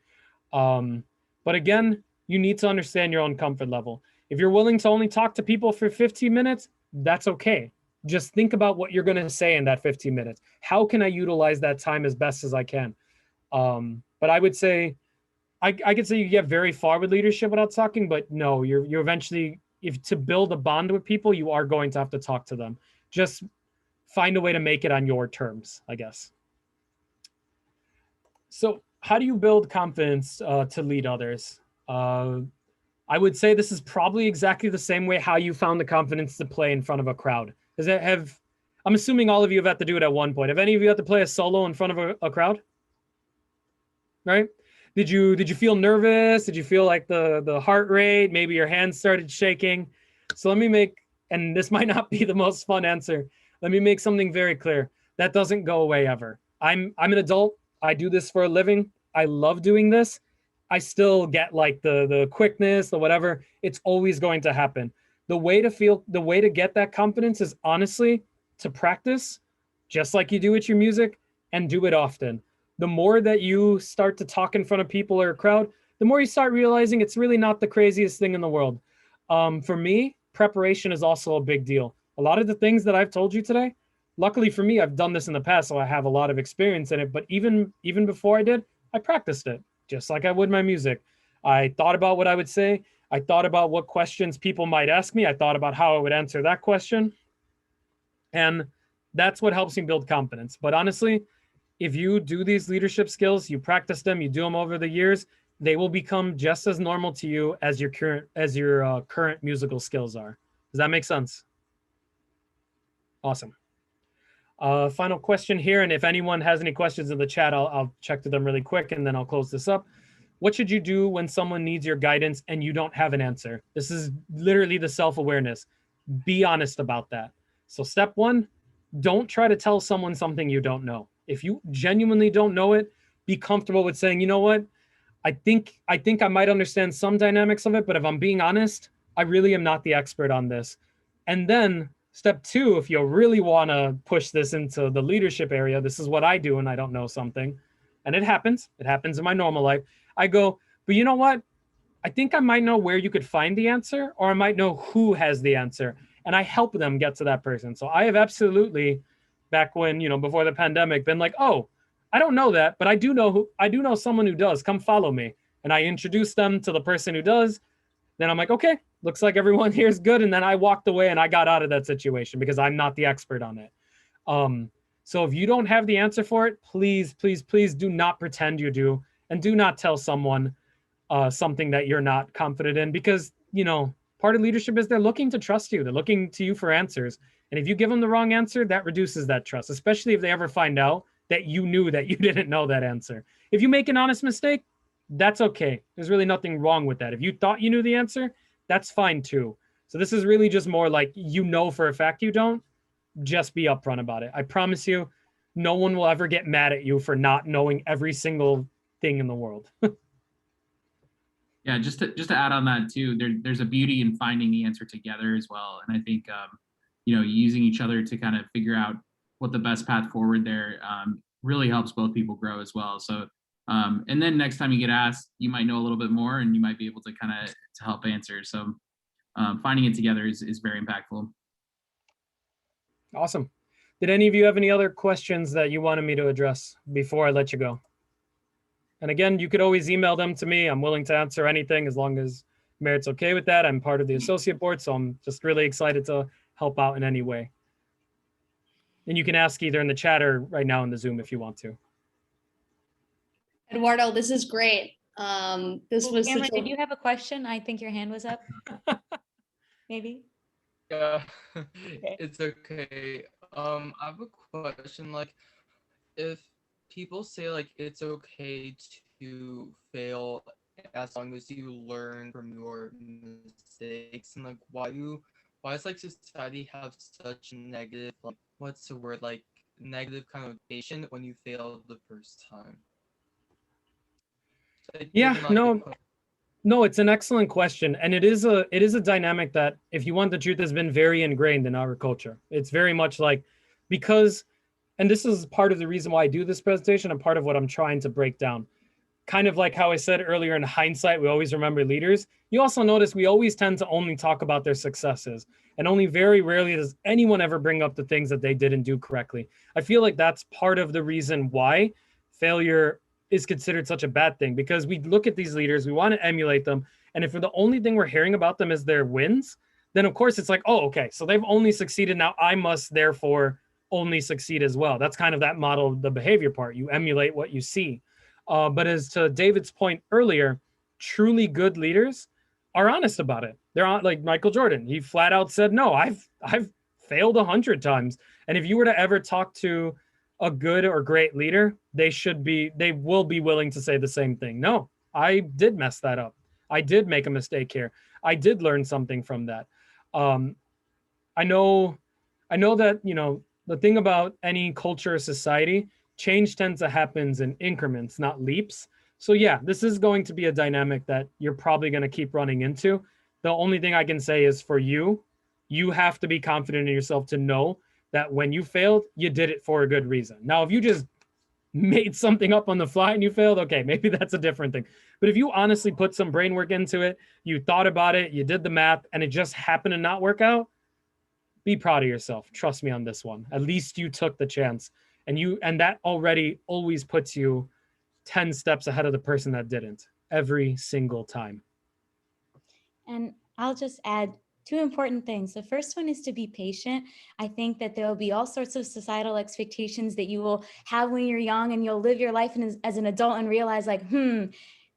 But again, you need to understand your own comfort level. If you're willing to only talk to people for 15 minutes, that's okay. Just think about what you're going to say in that 15 minutes. How can I utilize that time as best as I can? But I would say, I could say you get very far with leadership without talking, but no, you're eventually, if to build a bond with people, you are going to have to talk to them. Just find a way to make it on your terms, I guess. So how do you build confidence to lead others? I would say this is probably exactly the same way how you found the confidence to play in front of a crowd. I'm assuming all of you have had to do it at one point. Have any of you had to play a solo in front of a crowd? Right? Did you feel nervous? Did you feel like the heart rate? Maybe your hands started shaking. So and this might not be the most fun answer. Let me make something very clear. That doesn't go away ever. I'm an adult. I do this for a living. I love doing this. I still get like the quickness, the whatever. It's always going to happen. The way to get that confidence is honestly to practice, just like you do with your music, and do it often. The more that you start to talk in front of people or a crowd, the more you start realizing it's really not the craziest thing in the world. For me, preparation is also a big deal. A lot of the things that I've told you today, luckily for me, I've done this in the past, so I have a lot of experience in it. But even before I did, I practiced it just like I would my music. I thought about what I would say. I thought about what questions people might ask me. I thought about how I would answer that question. And that's what helps me build confidence. But honestly, if you do these leadership skills, you practice them, you do them over the years, they will become just as normal to you as your current musical skills are. Does that make sense? Awesome. Final question here, and if anyone has any questions in the chat, I'll check to them really quick, and then I'll close this up. What should you do when someone needs your guidance and you don't have an answer? This is literally the self-awareness. Be honest about that. So step one, don't try to tell someone something you don't know. If you genuinely don't know it, be comfortable with saying, you know what, I think I might understand some dynamics of it, but if I'm being honest, I really am not the expert on this. And then step two, if you really want to push this into the leadership area, this is what I do when I don't know something. And it happens in my normal life. I go, but you know what? I think I might know where you could find the answer, or I might know who has the answer. And I help them get to that person. So I have absolutely, back when, before the pandemic, been like, oh, I don't know that, but I do know someone who does. Come follow me. And I introduce them to the person who does. Then I'm like, okay, looks like everyone here is good. And then I walked away and I got out of that situation because I'm not the expert on it. So if you don't have the answer for it, please, please, please do not pretend you do. And do not tell someone something that you're not confident in, because, part of leadership is they're looking to trust you. They're looking to you for answers. And if you give them the wrong answer, that reduces that trust, especially if they ever find out that you knew that you didn't know that answer. If you make an honest mistake, that's okay. There's really nothing wrong with that. If you thought you knew the answer, that's fine too. So this is really just more like, for a fact you don't, just be upfront about it. I promise you, no one will ever get mad at you for not knowing every single thing in the world. Yeah, just to add on that too, there's a beauty in finding the answer together as well. And I think using each other to kind of figure out what the best path forward there really helps both people grow as well. So and then next time you get asked, you might know a little bit more and you might be able to kind of to help answer. So finding it together is very impactful. Awesome. Did any of you have any other questions that you wanted me to address before I let you go? And again, you could always email them to me. I'm willing to answer anything as long as Merit's okay with that. I'm part of the associate board, so I'm just really excited to help out in any way. And you can ask either in the chat or right now in the Zoom if you want to. Eduardo, this is great. This was Cameron, such a... did you have a question? I think your hand was up. Maybe. Yeah, it's okay. I have a question. Like, if people say like it's okay to fail as long as you learn from your mistakes, and like why does like society have such negative, like, what's the word, like negative connotation when you fail the first time? Yeah, no, it's an excellent question. And it is a dynamic that, if you want the truth, has been very ingrained in our culture. It's very much like, because, and this is part of the reason why I do this presentation and part of what I'm trying to break down. Kind of like how I said earlier, in hindsight, we always remember leaders. You also notice we always tend to only talk about their successes, and only very rarely does anyone ever bring up the things that they didn't do correctly. I feel like that's part of the reason why failure is considered such a bad thing, because we look at these leaders, we want to emulate them. And if the only thing we're hearing about them is their wins, then of course it's like, oh, okay, so they've only succeeded. Now I must therefore only succeed as well. That's kind of that model, the behavior part. You emulate what you see. But as to David's point earlier, truly good leaders are honest about it. They're on, like Michael Jordan. He flat out said, no, I've failed 100 times. And if you were to ever talk to a good or great leader, they will be willing to say the same thing. No, I did mess that up. I did make a mistake here. I did learn something from that. I know that, the thing about any culture or society, change tends to happen in increments, not leaps. So yeah, this is going to be a dynamic that you're probably going to keep running into. The only thing I can say is for you, you have to be confident in yourself to know that when you failed, you did it for a good reason. Now, if you just made something up on the fly and you failed, okay, maybe that's a different thing. But if you honestly put some brain work into it, you thought about it, you did the math, and it just happened to not work out, be proud of yourself. Trust me on this one. At least you took the chance, and that already always puts you 10 steps ahead of the person that didn't every single time. And I'll just add two important things. The first one is to be patient. I think that there will be all sorts of societal expectations that you will have when you're young, and you'll live your life as an adult and realize like,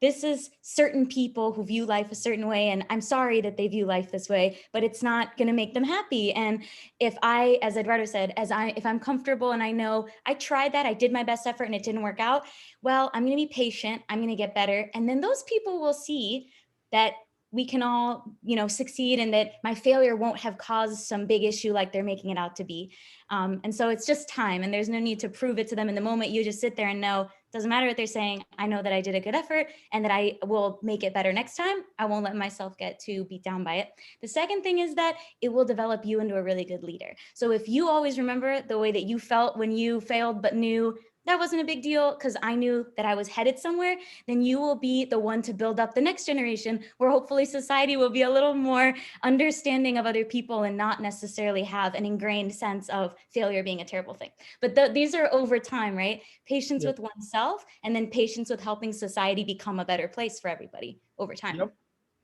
this is certain people who view life a certain way, and I'm sorry that they view life this way, but it's not going to make them happy. And if I, as Eduardo said, if I'm comfortable and I know I tried that, I did my best effort and it didn't work out, well, I'm going to be patient, I'm going to get better. And then those people will see that we can all, succeed, and that my failure won't have caused some big issue like they're making it out to be. And so it's just time, and there's no need to prove it to them in the moment. You just sit there and know, doesn't matter what they're saying. I know that I did a good effort and that I will make it better next time. I won't let myself get too beat down by it. The second thing is that it will develop you into a really good leader. So if you always remember the way that you felt when you failed, but knew that wasn't a big deal because I knew that I was headed somewhere, then you will be the one to build up the next generation, where hopefully society will be a little more understanding of other people and not necessarily have an ingrained sense of failure being a terrible thing. But these are over time, right? Patience with oneself, and then patience with helping society become a better place for everybody over time. Yep.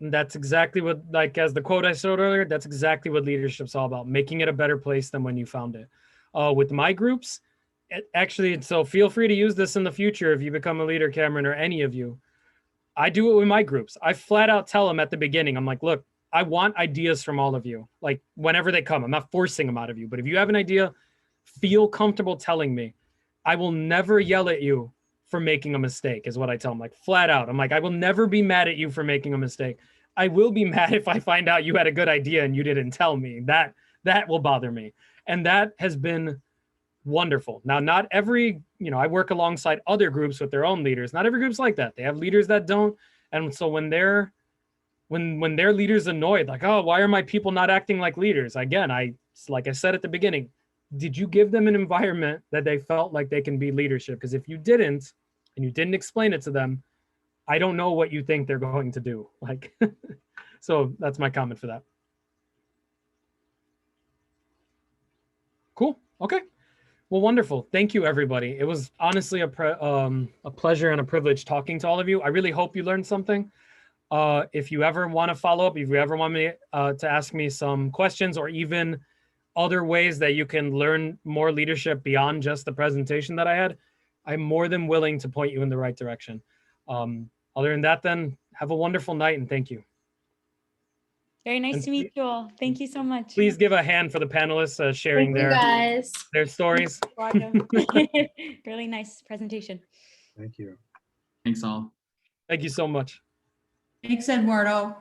And that's exactly what, like, as the quote I showed earlier, that's exactly what leadership's all about, making it a better place than when you found it. With my groups, actually, so feel free to use this in the future if you become a leader, Cameron, or any of you. I do it with my groups. I flat out tell them at the beginning, I'm like, look, I want ideas from all of you. Like, whenever they come, I'm not forcing them out of you, but if you have an idea, feel comfortable telling me. I will never yell at you for making a mistake, is what I tell them, like, flat out. I'm like, I will never be mad at you for making a mistake. I will be mad if I find out you had a good idea and you didn't tell me. That will bother me. And that has been wonderful. Now, not every, I work alongside other groups with their own leaders. Not every group's like that. They have leaders that don't. And so when their leader's annoyed, like, oh, why are my people not acting like leaders? Again, like I said at the beginning, did you give them an environment that they felt like they can be leadership? Because if you didn't, and you didn't explain it to them, I don't know what you think they're going to do. Like, so that's my comment for that. Cool. Okay. Well, wonderful. Thank you, everybody. It was honestly a pleasure and a privilege talking to all of you. I really hope you learned something. If you ever want to follow up, if you ever want me to ask me some questions, or even other ways that you can learn more leadership beyond just the presentation that I had, I'm more than willing to point you in the right direction. Other than that, then, have a wonderful night, and thank you. Very nice to meet you all. Thank you so much. Please give a hand for the panelists sharing their stories. Really nice presentation. Thank you. Thanks all. Thank you so much. Thanks, Eduardo.